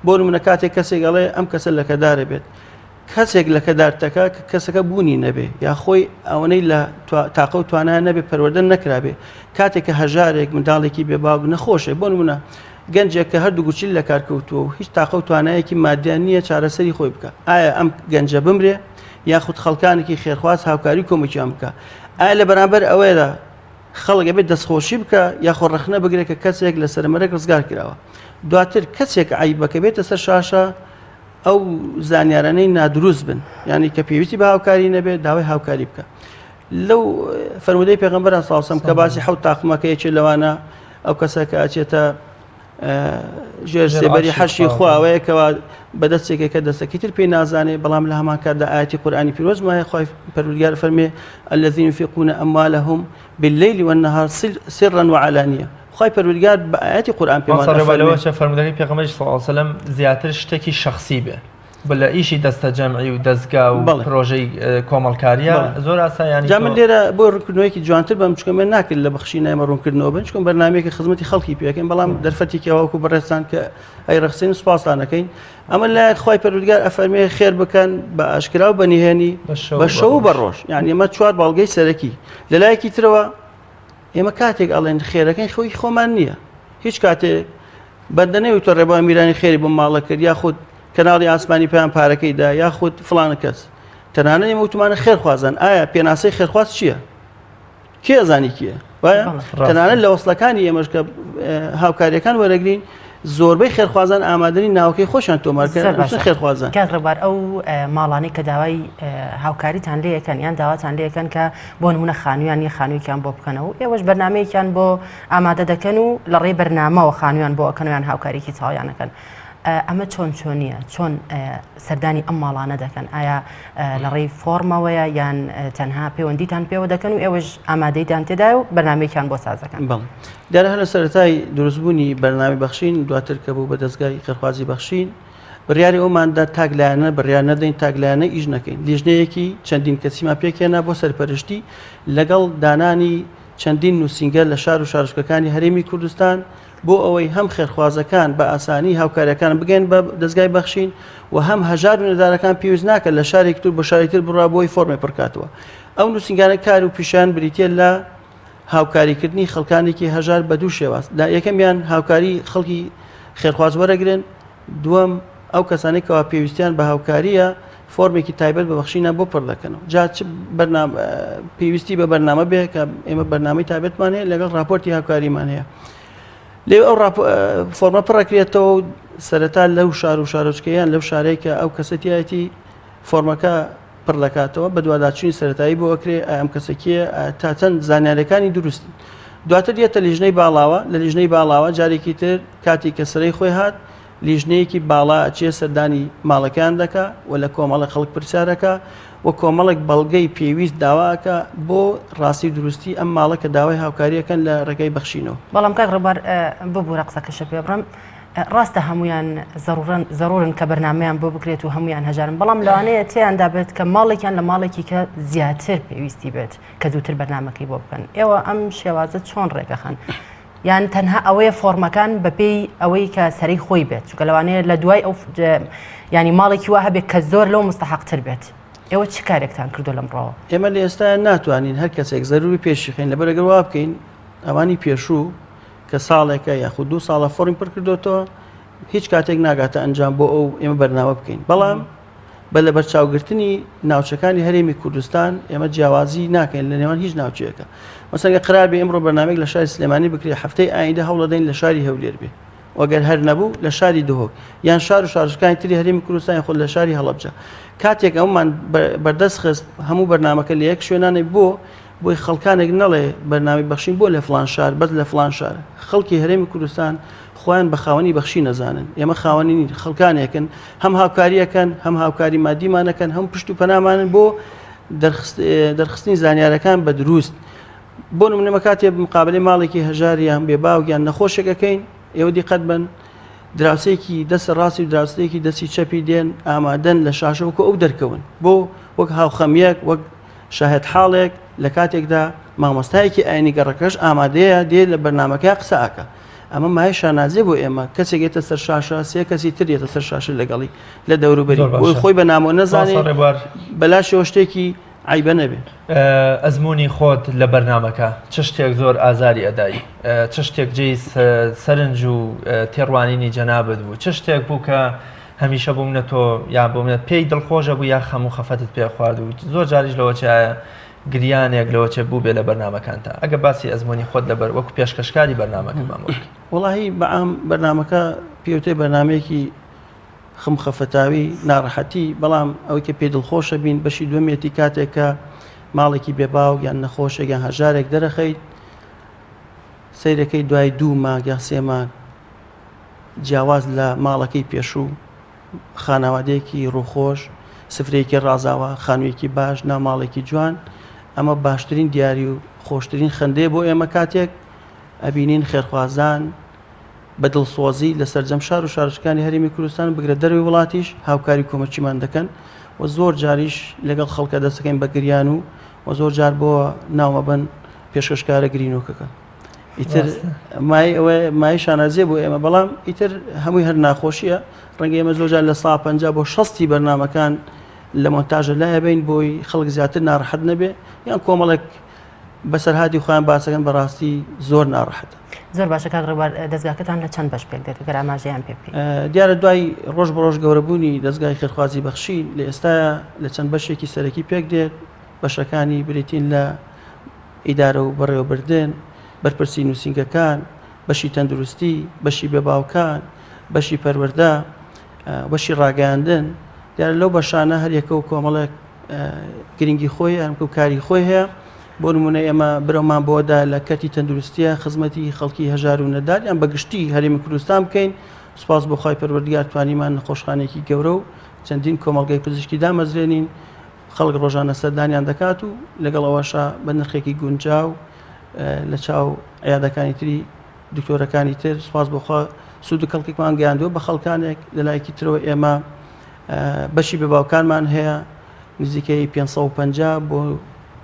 بۆ نمونە کاتێک کەسێک ئەڵێ ئەم کەسە لەکەدارە بێت کەسێک لەکەدارتەکە کە کەسەکە بوونی نەبێ یا خۆی ئەوەی لە تاقە و توانایە نەبێ پەروەردە نەکرابێ کاتێک کە هەژارێک منداڵێکی بێباوک نەخۆشێ بۆ نمونە گەنجێک کە هەردوو گوچیل لە کارکەوتووە و هیچ تاقە و توانایەکی مادیان نییە چارەسەری خۆی بکە ئایا ئەم گەنجە بمرێ یاخود خەڵکانێکی خێرخواز هاوکاری کۆمەکییان بکە ئایا لە بەرامبەر ئەوەیە خەڵک بێت دەستخۆشی بکە یاخۆ ڕخنە بگرێت کە کەسێک لە سەرمەرەك ڕزگار کراوە دواتر کەسێک عیبەکە بێتە سەر شاشە ئەو زانیارانەی نادروست بن یعنی کە پێویستی بە هاوکاری نەبێت داوای هاوکاری بکە لەو فەرمودەی پێغەمبەر ساڵسەم کە باسی حەوت تاقمەکەیەکی لەوانە ئەو کەسە کە ئاچێتە ژێر سێبەری حەشی خواوەیەکەوە بەدەستێکێک کە دەستەکەی تر پێی نازانێ بەڵام لە هەمان کاتدا ئاەتی قورئانی پیرۆز مایە خۆی پەروەردگار فەرمێ الذين ينفقون أموالهم بالليل والنهار سرا وعلانية خۆی پەروەردگار بە ئاەتی قورئان پێمان فەرمودەکەی پێغەمبەری پێغەمبەری صلی الله علیه و سلم زیاتر شتێکی شخصی بێ بە لە ئیشی دەستە جەمعی و دەستگا و پرۆژەی کۆمەڵکاریە زۆر ئاسایانی جا من لێرە بۆ ڕوونکردنەوەیکی جوانتر بەم چکە من ناکرد لە بەخشینە ئێمە ڕوونکردنەوە بن چکۆم بەرنامەیەکی خزمەتی خەڵکی پێکەین بەڵام دەرفەتێکی ئەوەکو بەڕێستان کە ئەی ڕەخسین سوپاسانەکەین ئەمە لای خۆی پەروەردگار ئەفەرمێ خێر بکەن بە ئاشکرا و بەنهێنی بە شەو و بە ڕۆژ یعنی ئەمە چوار باڵگەی سەرەکی لە لایەکی ترەوە ئێمە کاتێک ئەڵێن خێرەکەی خۆی خۆمان نییە هیچ کاتێک بەندەنەی تۆ ڕێبوان میرانی خێری بۆ ماڵە کرد یاخود کەناڵی ئاسمانی پێیان پارەکەیدا یاخود فڵانە کەس تەنانە ئێمە وتمانە خێرخوازان ئایا پێناسەی خێرخواز چییە؟ کێ ئەزانی کیە؟ وایە تەنانەت لە وەسڵەکانی ئێمەش کە هاوکاریەکان وەرەگرین زۆربەی خێرخوازان ئامادەنی ناوەکەی خۆشیان تۆمارکردن خێرخوازان کاک ڕێبار ئەو ماڵانەی کە داوای هاوکاریتان لێیەکەن یان داواتان لێیەکەن کە بۆ نمونە خانوویان یە خانوویان بۆ بکەنەوە ئێوەش بەرنامەیەکیان بۆ ئامادە دەکەن و لە ڕێی بەرنامەوە خانوویان بۆ ئەکەنیان هاوکاریکی چاویانەکەن ئەمە چۆنیە چۆن سەردانی ئەم ماڵانە دەکەن ئایا لە ڕێی فۆرمەوەیە یان تەنها پەیوەندیتان پێوە دەکەن و ئێوەش ئامادەیتان تێدا و بەرنامەیەکیان بۆ سازەکەن دیارە هەر لە سەرەتای دروستبوونی بەرنامەی بەخشین دواتر کە بوو بە دەستگای خێرخوازی بەخشین بڕیاری ئەوماندا تاگلایەنە بڕیار نەدەین تاگلایەنە ئیش نەکەین لیژنەیەکی چەندین کەسیمان پێکێنا بۆ سەرپەرشتی لەگەڵ دانانی چەندین نووسینگە لە شار و شارژگەکانی هەرێمی کوردستان بۆ ئەوەی هەم خێرخوازەکان بە ئاسانی هاوکاریەکان بگەن بە دەستگای بەخشین و هەم هەژار و نەدارەکان پێویست ناکە لە شارێک تر بۆ شارێکتر بڕوا بۆی فۆرمێ پڕکاتەوە ئەو نووسینگانە کار و پیشیان بریتە لە هاوکاریکردنی خەڵکانێکی هەژار بە دوو شێواز یەکەمیان هاوکاری خەڵکی خێرخواز وەرەگرن دووەم ئەو کەسانێک کەوا پێویستیان بە هاوکاریە فۆرمێکی تایبەت بە بەخشینە بۆ پڕ دەکەنەوە جا پێویستی بە بەرنامە بێ کە ئێمە بەرنامەی تایبەتمان هەیە لەگەڵ راپۆرتی هاوکاریمان هەیە لێ ئەو فۆرمە پڕەکرێتەوە سەرەتا لەو شار و شارۆچکەیان لەو شارێکە ئەو کەسەتیایەتی فۆرمەکە پڕ دەکاتەوە بە دوواداچوونی سەرەتایی بۆ ئەکرێ ئەم کەسەکیە تا چەند زانیاریەکانی دروستن دواتر دێتە لیژنەی باڵاوە لە لیژنەی باڵاوە جارێکی تر کاتی کە سەرەی خۆی هات لیژنەیەکی باڵا ئەچێ سەردانی ماڵەکان دەکا و لە کۆمەڵە خەڵک پرسیارەکە و کۆمەڵێک بەڵگەی پێویست داواکە بۆ ڕاستی دروستی ئەم ماڵە کە داوای هاوکاریەکەن لە ڕێگەی بەخشینەوە بەڵام کاک ڕێبار ببوورە قسەکەشە پێ بڕم ڕاستە هەمویان زەڕورن کە بەرنمەیان بۆ بکرێت و هەمویان هەژارن بەڵام لەوانەیە تێیاندا بێت کە ماڵێکیان لە ماڵێکی کە زیاتر پێویستی بێت کە زووتر بەرنمەکەی بۆ بکەن ئێوە ئەم شێوازە چۆن ڕێگەخەن یان تەنها ئەوەیە فۆرمەکان بەپێی ئەوەی کە سەری خۆی بێت چونکە لەوانەیە لە دوای ئەو ینی ماڵێکی وا هەبێت کە زۆر لەو مستحقتر بێت ئێوە چی کارێکتان کردو لەمڕۆوە ئێمە لە ئێستا ناتوانین هەر کەسێک زەروری پێشیخین لەبەر ئەگەر وا بکەین ئەوانی پێشوو کە ساڵێکە یاخود 2 ساڵە فۆرم پڕ کردوتەوە هیچ کاتێک ناگاتە ئەنجام بۆ ئەو ئێمە بەرنامە بکەین بەڵام بە لە بەرچاوگرتنی ناوچەکانی هەرێمی کوردستان ئێمە جیاوازی ناکەین لە نێوان هیچ ناوچەیەکە مەسەڵەن قرار بێ ئەمڕۆ بەرنامێک لە شاری سلێمانی بکرێت هەفتەی ئایندە هەوڵ دەدەین لە شاری هەولێر بێ وەگەر هەر نەبوو لە شاری دهۆک یان شار و شارژەکانی تری هەرێمی کوردستان خۆ لە شاری هەڵەبجە کاتێک ئەومان بەردەست خست هەموو بەرنامەکە لە یەک شوێنانێ بۆی خەڵکانێک نەڵێ بەرنامی بەخشین بۆ لە فڵان شار بەس لە فڵان شار خەڵکی هەرێمی کوردستان خۆیان بە خاوەنی بەخشی نەزانن ئێمە خاوەنی خەڵکانێکن هەم هاوکاریەکەن هەم هاوکاری مادیمانەکەن هەم پشت و پەنامانن بۆ دەرخستنی زانیارەکان بە دروست بۆ نمونە کاتێ مقابلەی ماڵێکی هەژاریان بێ باوگیان نەخۆشێکەکەین ئێوە دیقەت بن دراوسێکی دەست ڕاستی و دراوسێکی دەستی چەپی دێن ئامادەن لە شاشەوەکە ئەو دەرکەون بۆ وەک هاوخەمیەک وەک شاهد حاڵێک لە کاتێکدا مامۆستایەکی ئاینی گەڕەکەش ئامادەیە دێ لە بەرنامەکە قسەکە ئەمە مای شانازێ بۆ ئێمە کەسێکێتە سەر شاشە سێ کەسی ترێتە سەر شاشە لەگەڵی لە دەوروبەری خۆی بە نامۆ نەزانێ بەلاشەوە شتێکی عیبە نەبێ ئەزمموی خۆت لە بەرنمەکە چ شتێک زۆر ئازاری ئەدایی چ شتێک جێی سەرنج و تێڕوانینی جەنابەت بوو چ شتێک بوو کە هەمیشە بووم نە تۆ یا بۆ منە پێی دڵخۆشە بوو یا خەم و خەفەتت پێ خوارد و زۆر جاریش لەوە چایە گریانێک لەوە چێ بوو بێ لە بەرنمەکانتە ئەگە باسی ئەزمموی خۆت لەبەر وەکو پێشکەشکاری بەرنمەکە مامۆک وڵی بەعام بەرنمەکە پێوتێ بەرنمەیەکی خم خەفەتاوی ناڕەحەتی بەڵام ئەوەی کە پێ دڵخۆشە بین بەشی دووەمێتی کاتێکە ماڵێکی بێباو یان نەخۆشێک یان هەژارێک دەرەخەیت سەیرەکەی دوای 2 مانگ یا 3 مانگ جیاواز لە ماڵەکەی پێشوو خانەوادەیەکی ڕووخۆش سفرەیەکی ڕازاوە خانوویەکی باش ناو ماڵێکی جوان ئەمە باشترین دیاری و خۆشترین خەندەیە بۆ ئێمە کاتێک ئەبینین خێرخوازان بە دڵسۆزی لە سەرجەم شار و شارچکانی هەرێمی کوردستان بگرە دەروی وڵاتیش هاوکاری کۆمەچیمان دەکەن و زۆر جاریش لەگەڵ خەڵکە دەستەکەین بە گریان و زۆر جار بۆ ناومەبەن پێشکەشکارە گرینۆکەکە ئیتر مای شانازیە بۆ ئێمە بەڵام ئیتر هەمووی هەر ناخۆشیە ڕەنگە ئێمە زۆرجار لە 150 بۆ 60 بەرنامەکان لە مۆنتاژە لایە بین بۆی خەڵک زیاتر ناڕەحەت نەبێ یان کۆمەڵێک بەسەرهاتی خۆیان باسەکەن بەڕاستی زۆر ناڕەحەتە. زۆر باشە کاک ڕێبوار دەستگاکەتان لە چەند بەش پێک دێت گەر ئاماژەیان پێ بکەین. دیارە دوای ڕۆژ بە ڕۆژ گەورەبوونی دەستگای خێرخوازی بەخشین لە ئێستاە لە چەند بەشێکی سەرەکی پێک دێت بەشەکانی بریتین لە ئیدارە و بەڕێوەبردن بەرپرسی نووسینگەکان بەشی تەندروستی بەشی بێباوکان بەشی پەروەردە بەشی ڕاگەاندن دیارە لەو بەشانە هەر یەکە و کۆمەڵێک گرنگی خۆی ئەمکە و کاری خۆی هەیە بۆ نمونە ئێمە برەومان بۆدا لە کەتی تەندروستیە خزمەتی خەڵکی هەژار و نەدار یان بەگشتی هەرێمی کوردستان بکەین سوپاس بۆ خی پەروەردگار توانیمان نەخۆشخانێکی گەورە و چەندین کۆمەڵگەی پزیشکی دامەزرێنین خەڵک ڕۆژانە سەردانیان دەکات و لەگەڵ ئەوەشە بە نرخێکی گونجاو لە چاو عیادەکانی تری دکتۆرەکانی تر سوپاس بۆخوا سوود و کەڵکێکمان گەیاندووە بە خەڵکانێک لەلایەکی ترەوە ئێمە بەشی بێباوکانمان هەیە نزیکەی 550 بۆ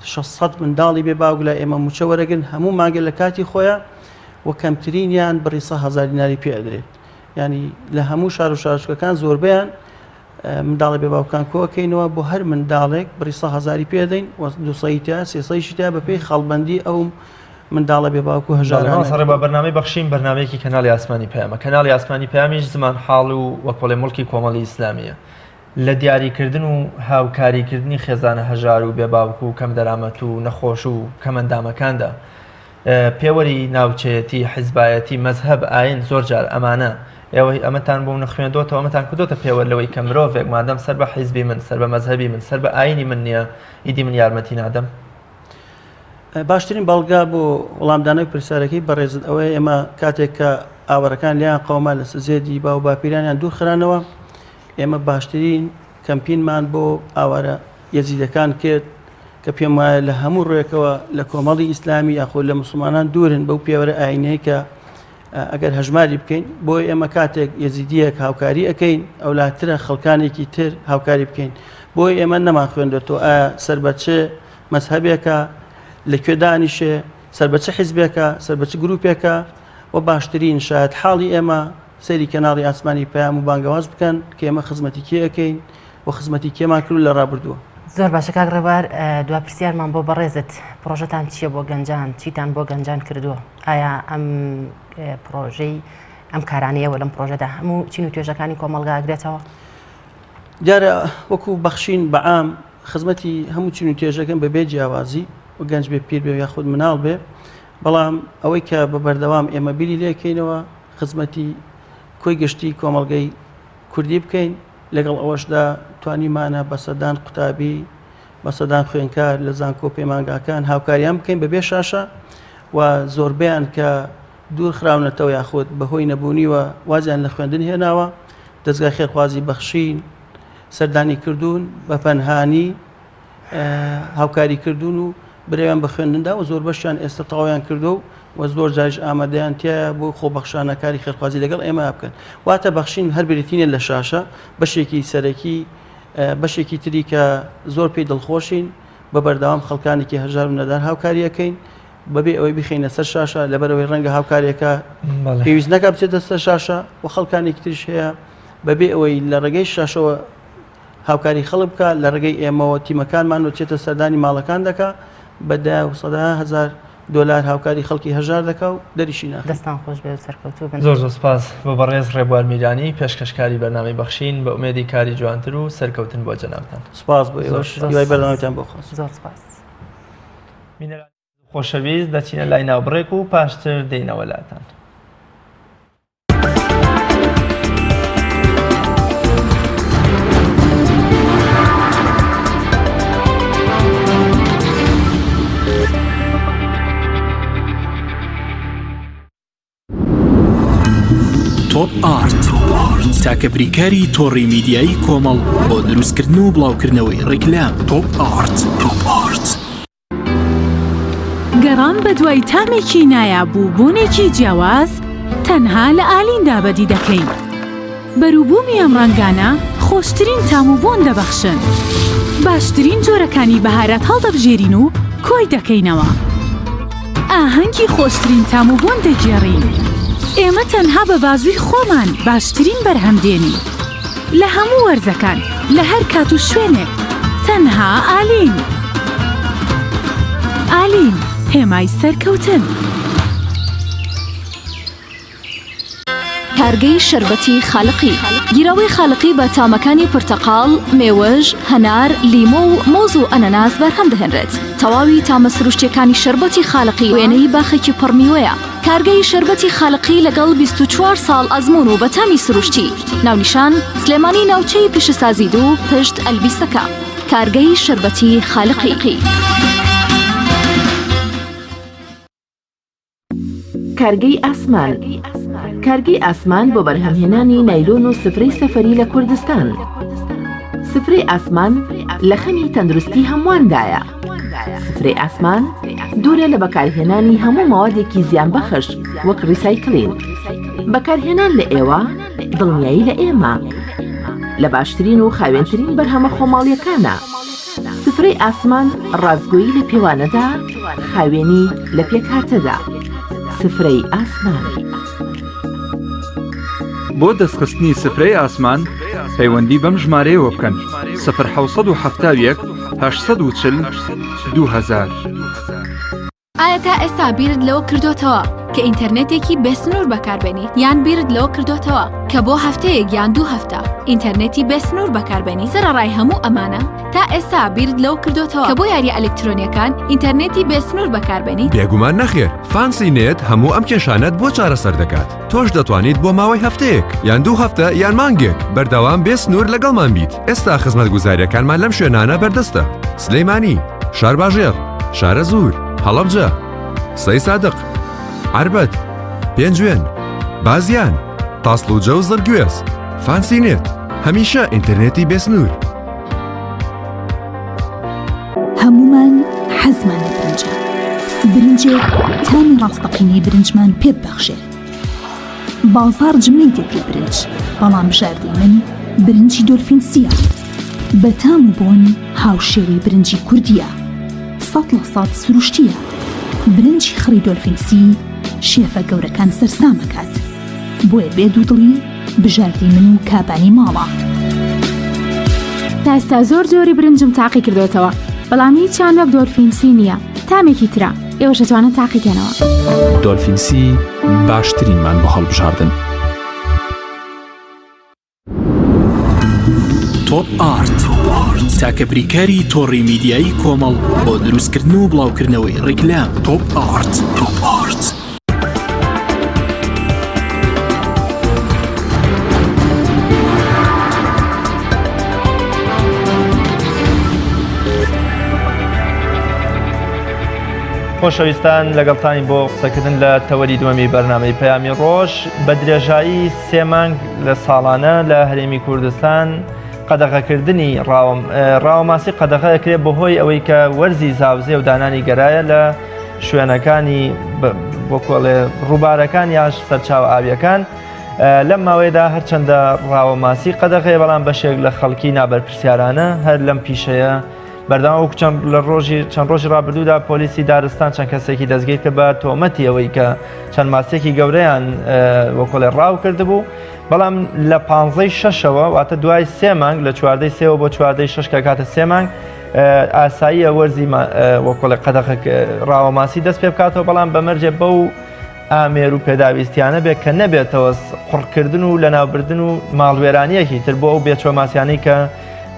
600 منداڵی بێباو لە ئێمە موچە وەرەگرن هەموو ماگە لە کاتی خۆیان و کەمترینیان بڕی 100,000 دیناری پێ ئەدرێت ینی لە هەموو شار و شارچکەکان زۆربیان منداڵی بێباوکان کۆکەینەوە بۆ هەر منداڵێک بڕی 100,000 پێدەین و 200 300 بەپێی خاڵبەندی ئەو منداڵە بێباوک و هەژاران سەڕێ بە بەرنامەی بەخشین بەرنمەیەکی کەناڵی ئاسمانی پەیامە کەناڵی ئاسمانی پەیامیش زمان حاڵ و وەکۆڵی مڵکی کۆمەڵی ئیسلامیە لە دیاریکردن و هاوکاریکردنی خێزانە هەژار و بێباوک و کەم دەرامەت و نەخۆش و کەمەندامەکاندا پێوەری ناوچەیەتی حیزبایەتی مەزهەب ئاین زۆر جار ئەمانە ئێوەی ئەمەتان بۆ نەخوێندۆتەوە ئەمەتان کردوتە پێوە لەوەی کە مرۆڤێک مادەم سەر بە حیزبی من سەر بە مەزهەبی من سەر بە ئاینی من نییە ئیدی من یارمەتی نادەم. باشترین بەڵگا بۆ وەڵامدانەوەی پرسیارەکەی بەڕێزت ئەوەیە ئێمە کاتێک کە ئاوەڕەکان لیان قەوما لە سزێدی با و باپیرانیان دوور خرانەوە ئێمە باشترین کەمپینمان بۆ ئاوارە یەزیدەکان کرد کە پێم وایە لە هەموو ڕێکەوە لە کۆمەڵی ئیسلامی یاخۆ لە مسلمانان دوورن بەو پێوەرە ئاینەیە کە ئەگەر هەژماری بکەین بۆ ئێمە کاتێک یەزیدیەک هاوکاری ئەەکەین ئەولاترە خەڵکانێکی تر هاوکاری بکەین بۆی ئێمە نەمان خوێندێتەوە ئایا سەربەچە مەزهەبێکە لەکوێ دانیشێ سەربەچە حیزبێکە سەربەچە گروپێکە و باشترین شاید حاڵی ئێمە سەیری کەناڵی ئاسمانی پەیام و بانگەواز بکەن کە ئێمە خزمەتی کێ ئەەکەین و خزمەتی کێمان کرد لە ڕابردووە. زۆر باشە کاک ڕێبوار دوا پرسیارمان بۆ بەڕێزت پرۆژەتان چییە بۆ گەنجان چیتان بۆ گەنجان کردووە ئایا ئەم پرۆژەی ئەم کارانەیەوە لەم پرۆژەدا هەموو چین و توێژەکانی کۆمەڵگا ئەگرێتەوە؟ دیارە وەکو بەخشین بەعام خزمەتی هەموو چین و توێژەکەن بەبێ جیاوازی و گەنج بێ پیر بێ یاخود مناڵ بێ بەڵام ئەوەی کە بە بەردەوام ئێمە بیری لێکەینەوە خزمەتی کۆی گشتی کۆمەڵگەی کوردی بکەین لەگەڵ ئەوەشدا توانیمانە بەسەدان قوتابی بەسەدان خوێنکار لە زانکۆ پەیمانگاکان هاوکاریان بکەین بەبێ شاشە و زۆربیان کە دوور خراونەتەوە یاخود بەهۆی نەبوونیوە وازیان لە خوێندن هێناوە دەستگای خێرخوازی بەخشین سەردانی کردوون بە پەنهانی هاوکاری کردوون و برێوان بە خوێندندا و زۆر بەشیان ئێستا تەواویان کردو و زۆر جاریش ئامادەیان تایە بۆ خۆبەخشانەکاری خێرخوازی لەگەڵ ئێمە بکەن واتە بەخشین هەر بریتینە لە شاشە بەشێکی سەرەکی بەشێکی تری کە زۆر پێی دڵخۆشین بە بەردەوام خەڵکانێکی هەژار و نەدار هاوکاریەکەین بەبێ ئەوەی بخینە سەر شاشە لەبەرەوەی ڕەنگە هاوکاریەکە پێویست نەکە بچێتە سەر شاشە و خەڵکانێکی تریش هەیە بەبێ ئەوەی لە ڕێگەی شاشەوە هاوکاری خەڵک بکە لە ڕێگەی ئێمەوە تیمەکانمان وچێتە سەردانی ماڵەکان دەکا بەدا و 100,000 دلار هاوکاری خەڵکی هەژار دەکا و دەریشی ناخ. دەستان خۆش بێ سەرکەوتوو بن. زۆر سپاس بۆ بەڕێز ڕێبوار میرانی پێشکەشکاری بەرنامەی بەخشین بە ئومێدی کاری جوانتر و سەرکەوتن بۆ جەنابتان. سپاس بۆ ئێوەش دوای بەرنامەتان بۆ خۆش. زۆر سپاس. خۆشەویست دەچینە لای ناوبڕێک و پاشتر دێینەوە لاتان. تۆپ ئارت تاکە بریکاری تۆڕی میدیایی کۆمەڵ بۆ دروستکردن و بڵاوکردنەوەی ڕیکلام. تۆپ ئارت گەڕان بە دوای تامێکی نایابوو بوونێکی جیاواز تەنها لە ئالیندا بەدی دەکەین. بەرووبوومی ئەم ڕەنگانە خۆشترین تام و بۆن دەبەخشن. باشترین جۆرەکانی بەهارات هەڵدەبژێرین و کۆی دەکەینەوە. ئاهەنگی خۆشترین تام و بۆن دەگێڕین. ئێمە تەنها بە بازووی خۆمان باشترین بەرهەمدێنی. لە هەموو وەرزەکان لە هەر کات و شوێنێک تەنها ئالین. ئالین هێمای سەرکەوتن. کارگەی شەربەتی خاڵقی گیرەوەی خاڵقی بە تامەکانی پرتەقاڵ، مێوەژ، هەنار، لیمۆ و مۆز و ئەنەناس بەرهەم دەهێنرێت. تەواوی تامە سروشتیەکانی شەربەتی خاڵقی وێنەی باخێکی پڕمیوەیە. کارگەی شەربەتی خاڵقی لەگەڵ 24 ساڵ ئەزمون و بە تامی سروشتی. ناونیشان سلێمانی ناوچەی پیشەسازی دوو پشت ئەلبیستەکە. کارگەی شەربەتی خاڵقی. کارگەی ئاسمان. کارگەی ئاسمان بۆ بەرهەمهێنانی نایلۆن و سفرەی سەفەری لە کوردستان. سفرەی ئاسمان لە خەمی تەندروستی هەمواندایە. سفرەی ئاسمان دوورە لە بەکارهێنانی هەموو ماوادێکی زیانبەخش وەک ریسایکلین. بەکارهێنان لە ئێوە دڵنیایی لە ئێمە لە باشترین و خاوێنترین بەرهەمە خۆماڵیەکانە. سفرەی ئاسمان ڕازگۆیی لە پێوانەدا، خاوێنی لە پێکهاتەدا. سفرەی ئاسمان. بۆ دەستخستنی سفرەی ئاسمان پەیوەندی بەم ژمارەیەوە بکەن: 1970 840 2000. ئایا تا ئێستا بیرت لەوە کردوتەوە کە ئینتەرنێتێکی بێسنوور بەکاربێنی یان بیرت لەوە کردوتەوە کە بۆ هەفتەیەک یان 2 هەفتە ئینتەرنێتی بێسنوور بەکاربێنی؟ سەرەڕای هەموو ئەمانە تا ئێستا بیرت لەوە کردوتەوە کە بۆ یاری ئەلکترۆنیەکان ئینتەرنێتی بێسنوور بەکاربێنی؟ بێگومان نەخێر. فانسی نێت هەموو ئەم کێشانەت بۆ چارەسەر دەکات. تۆش دەتوانیت بۆ ماوەی هەفتەیەک یان 2 هەفتە یان مانگێک بەردەوام بێسنوور لەگەڵمان بیت. ئێستا خزمەتگوزاریەکانمان لەم شوێنانە بەردەستە: سلەیمانی، شارباژێر، شارە زوور، هەڵەبجە، سەی سادق، عربەت، پێنجوێن، بازیان، تاسڵوجە و زەرگوێز. فانسی نێت هەمیشە ئینتەرنێتی بێسنوور. هەمومان حەزمان لە برنجە. برنجێک تامی ڕاستەقینەی برنجمان پێ ببەخشێت. بازار جمەی دێت لە برنج، بەڵام بژاردەی من برنجی دۆلفینسیە. بە تام و بۆن هاوشێوەی برنجی کوردیە. 100% سروشتیە. برنجی خڕی دۆلفینسی شێفە گەورەکان سەرسامەکات. بۆیە بێدوودڵی بژاردەی من و کابانی ماڵە. تا ئێستا زۆر جۆری برنجم تاقی کردوتەوە، بەڵام هیچیان وەک دۆلفینسی نییە. تامێکی ترە ئێوە دەتوانن تاقیکەنەوە. دۆلفینسی باشترینمان بۆ هەڵبژاردن. تۆپ ئارت تاکە بریکاری تۆڕی میدیایی کۆمەڵ بۆ دروستکردن و بڵاوکردنەوەی ڕیکلام. تۆپ ئارت. خۆشەویستان لەگەڵتانی بۆ قسەکردن لە تەوەری دووەمی بەرنامەی پەیامی ڕۆژ بە درێژایی 3 مانگ لە ساڵانە لە هەرێمی کوردستان قەدەغەکردنی ڕاوەماسی قەدەغە دەکرێت بەهۆی ئەوەی کە وەرزی زاوزێ و دانانی گەرایە لە شوێنەکانی بۆ کۆڵێ ڕووبارەکان یاش سەرچاو ئاویەکان. لەم ماوەیەدا هەرچەندە ڕاوەماسی قەدەغەیە بەڵام بەشێک لە خەڵکی نابەرپرسیارانە هەر لەم پیشەیە بەردەوام لە چەند ڕۆژی ڕابردوودا پۆلیسی دارستان چەند کەسێکی دەستگیر کرد بە تۆمەتی ئەوەی کە چەند ماسێکی گەورەیان وەکۆڵێ ڕاو کردبوو، بەڵام لە 15ی 6ەوە واتە دوای 3 مانگ لە 14ی 3 بۆ 14ی 6 کە کاتە 3 مانگ ئاساییە وەرزی وەکۆڵێ قەدەغە ڕاوەماسی دەست پێ بکاتەوە، بەڵام بەمەرجێ بەو ئامێر و پێداویستیانە بێت کە نەبێتەوە قڕکردن و لەناوبردن و ماڵوێرانیەکی تر بۆ ئەو بێچۆماسیانی کە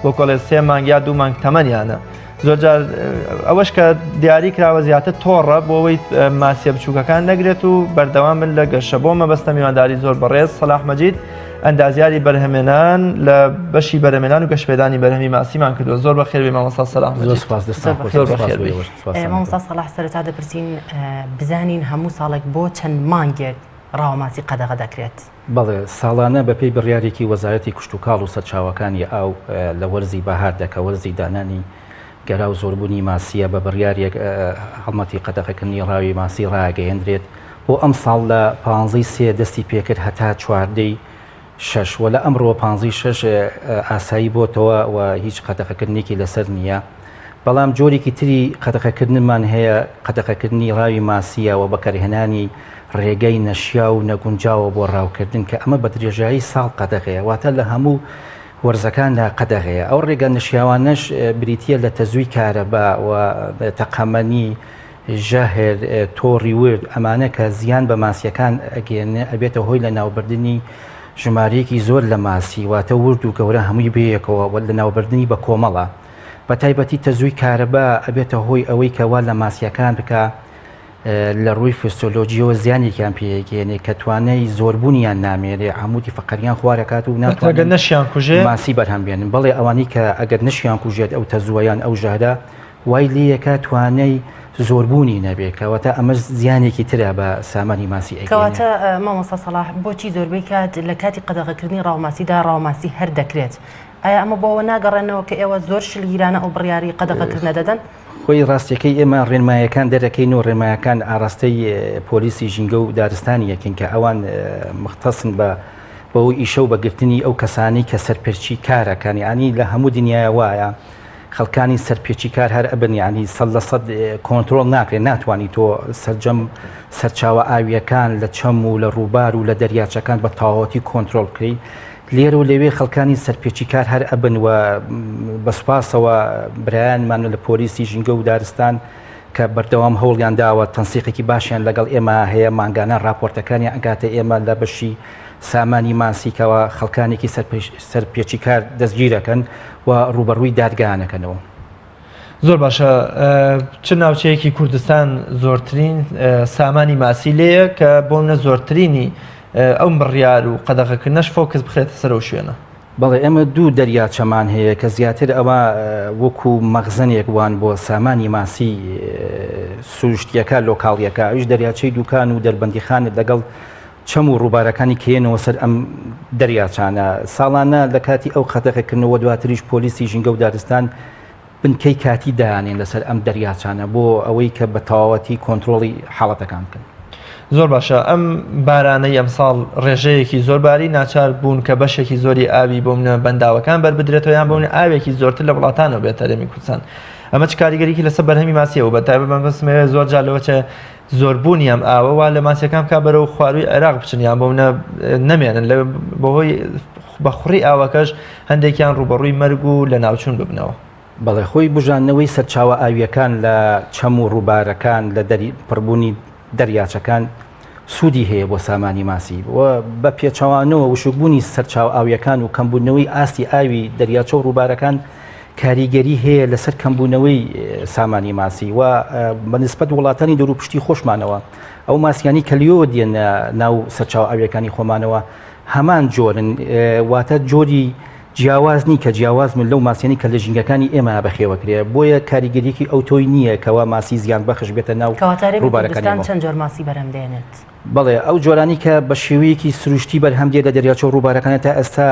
بۆ کۆڵێ 3 مانگ یا 2 مانگ تەمەنیانە. زۆرجار ئەوەش کە دیاری کراوە زیاتر تۆڕە بۆ ئەوەی ماسیە بچووکەکان نەگرێت و بەردەوام من لە گەشە بۆ مەبەستە میوانداری زۆر بەڕێز سەلاح مەجید ئەندازیاری بەرهەمێنان لە بەشی بەرهەمێنان و گەشتپێدانی بەرهەمی ماسیمان کردووە. زۆر بەخێر بێ مامۆستا سەلاح مەجید. مامۆستا سەلاح سەرەتا دەپرسین بزانین هەموو ساڵێک بۆ چەند مانگێک ڕاوماسی قەدەغە دەکرێت. بەڵێ ساڵانە بەپێی بڕیارێکی وەزارەتی کشت و کاڵ و سەرچاوەکانی ئاو لە وەرزی بەهار دەکە وەرزی دانانی گەرا و زۆربوونی ماسیە بە بڕیارێک هەڵمەتی قەدەغەکردنی ڕاوی ماسی ڕاگەیەندرێت بۆ ئەم ساڵ لە 15 دەستی پێکرد هەتا 4 وە لە ئەمڕۆ 15 ئاسایی بۆتەوە و هیچ قەدەغەکردنێکی لەسەر نییە. بەڵام جۆرێکی تری قەدەغەکردنمان هەیە قەدەغەکردنی ڕاوی ماسیە و بەکارهێنانی ڕێگەی نەشیا و نەگونجاوە بۆ ڕاوکردن کە ئەمە بە درێژایی ساڵ قەدەغەیە واتە لە هەموو وەرزەکاندا قەدەغەیە. ئەو ڕێگە نەشیاوانەش بریتە لە تەزووی کارەبا و تەقەمەنی ژەهر تۆڕی ورد ئەمانە کە زیان بە ماسیەکان ئەگەێنێ ئەبێتە هۆی لە ناوبردننی ژمارەیەکی زۆر لە ماسی واتە ورد و گەورە هەمووی بەیەکەوە لە ناوبردننی بە کۆمەڵە بە تایبەتی تەزووی کارەبا ئەبێتە هۆی ئەوەی کەوا لە ماسیەکان بکە لە ڕووی فسیۆلۆژیەوە زیانێکیان پێگەێنێ کە توانای زۆربوونیان نامێنێ عمودی فەقەریان خوارەکات و ناتوانێت نەشیان کوژێ ماسی بەرهەم بێنن بەڵێ ئەوانەی کە ئەگەر نەشیان کوژێت ئەو تەزووەیان ئەو ژەهرە وای لێیەکە توانای زۆربوونی نەبێتەوەتە ئەمە زیانێکی ترە بە سامانی ماسی کەواتە مامۆستا سەلاح بۆچی زۆربەی کات لە کاتی قەدەغەکردنی ڕاوماسیدا ڕاوماسی هەر دەکرێت ئایا ئەمە بۆەوە ناگەڕێنەوە کە ئێوە زۆر شلگیرانە ئەو بڕیاری قەدەغەکردنە دەدەن؟ خۆی ڕاستیەکەی ئێمە ڕێنمایەکان دەرەکەین و ڕێنمایەکان ئاراستەی پۆلیسی ژینگە و دارستانی یەکەین کە ئەوان مختصن بەەوەی ئیشە و بەگرتنی ئەو کەسانی کە سەرپێچی کارەکانی ینی لە هەموو دنیای وایە خەڵکانی سەرپێچی کار هەر ئەبن ینی 100% کۆنتترۆل ناکرێت ناتوانانی تۆ سەررجەم سەرچاوە ئاویەکان لە چەم و لە ڕووبار و لە دەریاچەکان بە تاواتی کۆنتترۆل بکەی لێرە و لەوێ خەڵکانی سەرپێچی کار هەر ئەبن و بەسپاسەوە برایانمان لە پۆلیسی ژینگە و دارستان کە بەردەوام هەوڵیان داوە تەنسیقێکی باشیان لەگەڵ ئێمە هەیە ماگانە راپۆرتەکانی ئەگاتە ئێمە لە بەشی سامانی ماسیکەوە خەڵکانێکی سەرپێچی کار دەستگیرەکەن و ڕوبەڕووی دادگانەکەنەوە. زۆر باشە چ ناوچەیەکی کوردستان زۆرترین سامانی ماسی لێیە کە بۆ منە زۆرترینی ئەو بڕیار و قەدەغەکردنەش فۆکس بخرێتە سەر و شوێنە؟ بەڵێ ئێمە دوو دەریاچەمان هەیە کە زیاتر ئەوە وەکو مەغزنێک وان بۆ سامانی ماسی سروشتیەکە لۆکاڵیەکە ئەوش دەریاچەی دوکان و دەربەندیخانت لەگەڵ چەم و ڕووبارەکانی کێنەوە سەر ئەم دەریاچانە ساڵانە لە کاتی ئەو قەدەغەکردنەوە دواتریش پۆلیسی ژینگە و دارستان بنکەی کاتی دایانێن لەسەر ئەم دەریاچانە بۆ ئەوەی کە بە تەواوەتی کۆنتترۆڵی حاڵەتەکان بکەن. زۆر باشە ئەم بارانەی ئەمساڵ ڕێژەیەکی زۆر باری ناچار بوون کە بەشێکی زۆری ئاوی بۆ منە بەنداوەکان بەربدرێتەوە یان بۆ منە ئاوێکی زۆرتر لە وڵاتانەوە بێتە هەرێمی کوردستان ئەمە چ کاریگەریکی لەسەر بەرهەمی ماسیەوە بە تایبەت بەسمەوێت زۆر جالەوەچە زۆربوونی ئەم ئاوە وا لە ماسیەکان کا بەرەو خواروی عێراق بچن یان بۆ منە نەمێنن لە بەهۆی بەخوڕی ئاوەکەش هەندێکیان ڕوبەڕووی مەرگ و لە ناوچوون ببنەوە. بەڵێ خۆی بژانەوەی سەرچاوە ئاویەکان لە چەم و ڕووبارەکان لە پڕبوونی دەریاچەکان سوودی هەیە بۆ سامانی ماسی و بە پێچەوانەوە وشکبوونی سەرچاو ئاویەکان و کەمبوونەوەی ئاستی ئاوی دەریاچە و ڕووبارەکان کاریگەری هەیە لەسەر کەمبوونەوەی سامانی ماسی و بەنسبەت وڵاتانی دەوروپشتی خۆشمانەوە ئەو ماسیانی کەلیۆ دێنە ناو سەرچاو ئاویەکانی خۆمانەوە هەمان جۆرن واتە جۆری جیاوازنی کە جیاواز من لەو ماسیانی کە لە ژینگەکانی ئێمە بەخێوەکرێ بۆیە کاریگەریەکی ئەو تۆی نییە کەوا ماسی زیان بەخش بێتە ناو ڕووبارەکان چەند جۆر ماسی بەرهەمدێنێت؟ بەڵێ ئەو جۆرانی کە بە شێوەیەکی سروشتی بەرهەمدێ لە دەریاچە و ڕووبارەکانە تا ئێستا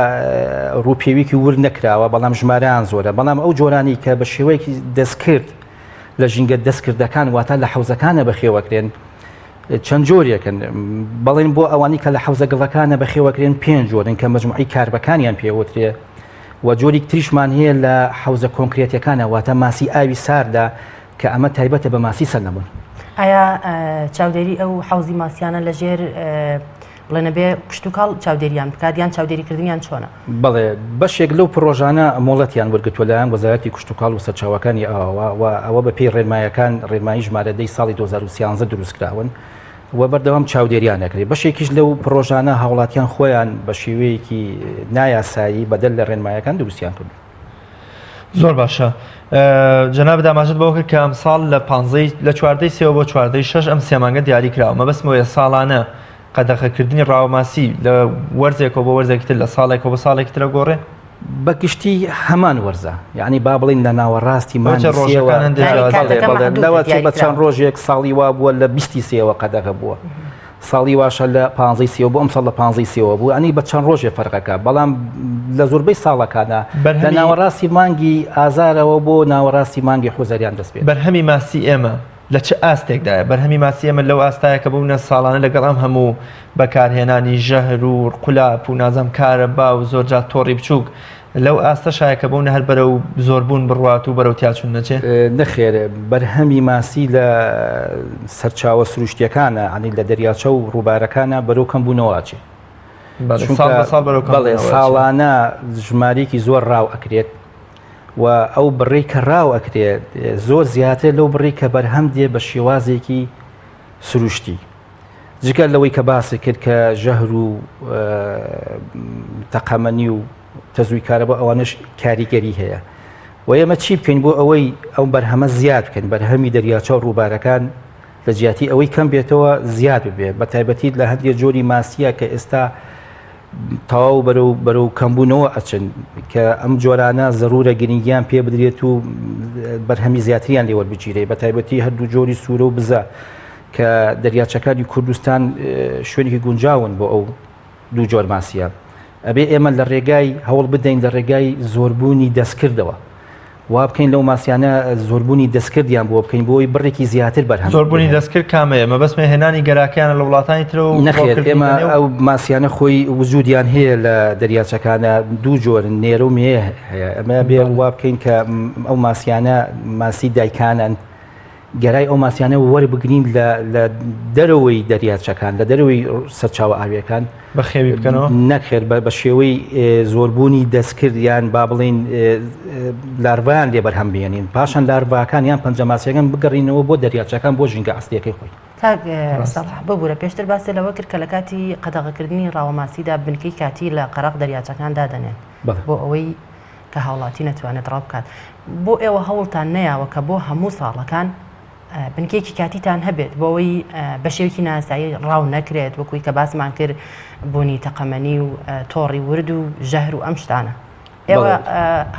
ڕووپێویکی ور نەکراوە بەڵام ژمارەیان زۆرە بەڵام ئەو جۆرانی کە بە شێوەیەکی دەستکرد لە ژینگە دەستکردەکان واتە لە حوزەکانە بەخێوەکرێن چەند جۆریەکەن بەڵێن بۆ ئەوانی کە لە حوزە گڵەکانە بەخێوەکرێن 5 جۆرن کە مەجموعی کاربەکانیان پێوترێ و جۆری تریشمان هەیە لە حوزە کۆنکرێتەکانە واتە ماسی ئاوی ساردا کە ئەمە تایبەتە بە ماسی سەرنەبوون. ئایا چاودێری ئەو حوزی ماسیانە لەژێر بڵێنە بێ کشت و کاڵ چاودێریان بکات یان چاودێریکردنیان چۆنە؟ بەڵێ بەشێک لەو پرۆژانە مۆڵەتیان وەرگتووە لایەن وەزارەتی کشت و کاڵ و سەرچاوەکانی ئەوە بە پێی ڕێنمایەکان ڕێنمایی ژمارەدەی ساڵی 2013 دروستکراون و بەردەوام چاودێریان نەکرێت بەشێکیش لەو پرۆژانە هاوڵاتیان خۆیان بە شێوەیەکی نایاسایی بەدەل لە ڕێنمایەکان دروستیان کرد. زۆر باشە جەناب داماژت بەوە کرد کە ئەمساڵ لە 14 بۆ 14 ئەم سێمانگە دیاری کراوە مەبەستمەوەیە ساڵانە قەدەغەکردنی ڕاوماسی لە وەرزێکەوە بۆ وەرزێکتر لە ساڵێکەوە بە ساڵێکی ترە گۆڕێ؟ بەگشتی هەمان وەرزە یعنی با بڵین لە ناوەڕاستی لەوە بە چەند ڕۆژێک ساڵی وا بووە لە 23ەوە قەدەغە بووە ساڵی واشە لە 15 بۆ ئەم ساڵ لە 15 بوو ئەنی بە چەند ڕۆژێ فەرقەکە بەڵام لە زۆربەی ساڵەکانە لە ناوەڕاستی مانگی ئازارەوە بۆ ناوەڕاستی مانگی حوزەریان دەست پێ بەرهەمی ماسی ئێمە لە چه ئاستێکدایە بەرهەمی ماسی ئێمە لەو ئاستایە کە بوونە ساڵانە لەگەڵ ئەم هەموو بەکارهێنانی ژەهر و قولاپ و نازەم کارە با و زۆرجات تۆڕی بچووک لەو ئاستەشایە کە بوونە هەر بەرەو زۆربوون بڕوات و بەرەو تیاچون نەچێت نەخێر بەرهەمی ماسی لە سەرچاوە سروشتیەکانە ئەنی لە دەریاچە و ڕووبارەکانە بەرەو کەمبوونەوەچێ بەڵێ ساڵانە ژمارێکی زۆر ڕاو ئەکرێت و ئەو بڕێ کە ڕاو ئەکرێت زۆر زیاتر لەو بڕێ کە بەرهەم دێ بە شێوازێکی سروشتی جگەر لەوەی کە باسی کرد کە ژەهر و تەقەمەنی و تەزووی کارە بۆ ئەوانش کاریگەری هەیە و ئێمە چی بکەین بۆ ئەوەی ئەو بەرهەمە زیاد بکەین بەرهەمی دەریاچە و ڕووبارەکان لە جیاتی ئەوەی کەم بێتەوە زیاد ببێ بە تایبەتی لە هەندێک جۆری ماسیە کە ئێستا تەواو بەرەو کەمبوونەوە ئەچن کە ئەم جۆرانە زەرورە گرنگیان پێ بدرێت و بەرهەمی زیاتریان لێوەربگیرێ بە تایبەتی هەردوو جۆری سوورە و بزە کە دەریاچەکانی کوردستان شوێنێکی گونجاون بۆ ئەو دوو جۆر ماسیە ئەبێ ئێمە لە ڕێگای هەوڵ بدەین لە ڕێگای زۆربوونی دەستکردەوە وا بکەین لەو ماسیانە زۆربوونی دەستکردیان بۆ بکەین بۆی بڕێکی زیاتر بەرهەم زۆربوونی دەستکرد کامەیە مەبەستمە هێنانی گەراکیانە لە وڵاتانی ترەوە نەخێر ئێمە ئەو ماسیانە خۆی وجودیان هەیە لە دەریاچەکانە دوو جۆرن نێرە و مێ هەیە ئەمە بێ وا بکەین کە ئەو ماسیانە ماسی دایکانن گەرای ئەو ماسیانە وەربگرین لە دەرەوەی دەریاچەکان لە دەرەوەی سەرچاوە ئاویەکان بەخێوی بکەنەوە نەخێر بە شێوەی زۆربوونی دەستکردیان با بڵین لاروایان لێ بەرهەم بێنین پاشان لاروواکان یان پەنجەماسیەکان بگەڕینەوە بۆ دەریاچەکان بۆ ژینگە ئەستیەکەی خۆی ببوورە پێشتر باسی لەوە کرد کە لە کاتی قەدەغەکردنی ڕاوەماسیدا بنکەی کاتی لە قەرەق دەریاچەکان دادەنێن بۆ ئەوەی کە هاوڵاتی نەتوانێت ڕاو بکات بۆ ئێوە هەوڵتان نەیاوە کە بۆ هەموو ساڵەکان بنکێکی کاتیتان هەبێت بۆ ئەوەی بە شێوکی ناسایی ڕاو نەکرێت وەکوی کە باسمان کرد بوونی تەقەمەنی و تۆڕی ورد و ژەهر و ئەم شتانە ئێوە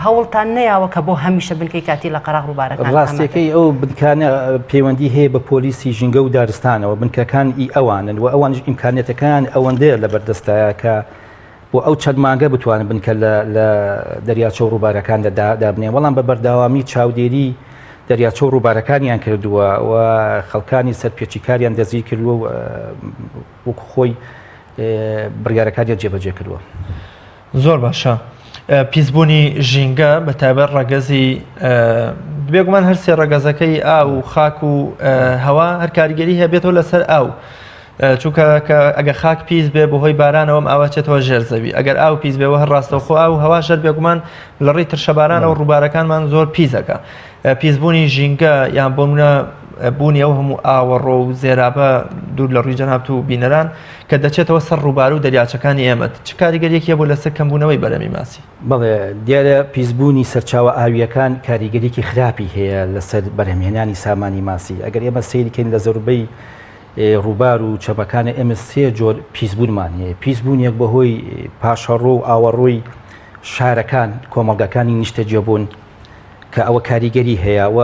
هەوڵتان نەیاوە کە بۆ هەمیشە بنکەی کاتی لە قەرەق ڕووبارەکان ڕاستیەکەی ئەو بنکانە پەیوەندی هەیە بە پۆلیسی ژینگە و دارستانەوە بنکەکان ئی ئەوانن و ئەوانش ئیمکانێتەکان ئەوەندەیە لە بەردەستایە کە بۆ ئەو چەند مانگە بتوانن بنکە لە دەریاچە و ڕووبارەکاندا دابنێ بەڵام بە بەرداوامی چاودێری دەریاچە و ڕووبارەکانیان کردووە و خەڵکانی سەرپێچی کاریان دەزی کردووە و وەکو خۆی بڕیارەکانیان جێبەجێ کردووە. زۆر باشە. پیسبوونی ژینگە بە تایبەت ڕەگەزی بێگومان هەر سێ ڕەگەزەکەی ئاو و خاک و هەوا هەر کاریگەری هەبێتەوە لەسەر ئاو چونکە ئەگە خاک پیس بێ بەهۆی بارانەوەم ئاواچێتەوە ژێرزەوی ئەگەر ئاو پیس بێەوە هەر ڕاستەوخۆ ئاو هەوا ژەر بێگومان لە ڕێی ترشەبارانەوە ڕووبارەکانمان زۆر پیسەکە پیسبوونی ژینگە یان بۆمونە بوونی ئەو هەموو ئاوەڕۆ و زێرابە دوور لە ڕووی جەنابەت و بینەران کە دەچێتەوە سەر ڕووبار و دەریاچەکانی ئێمە چ کاریگەریەکیە بۆ لەسەر کەمبوونەوەی بەرەمی ماسی بەڵێ دیارە پیسبوونی سەرچاوە ئاویەکان کاریگەریەکی خراپی هەیە لەسەر بەرهەمهێنانی سامانی ماسی ئەگەر ئێمە سەیرکەین لە زۆربەی ڕووبار و چەپەکانە ئێمە سێ جۆر پیسبوونمان هەیە پیسبوونیەک بەهۆی پاشەڕۆ و ئاوەڕۆی شارەکان کۆمەڵگەکانی نیشتەجێبوون کە ئەوە کاریگەری هەیە و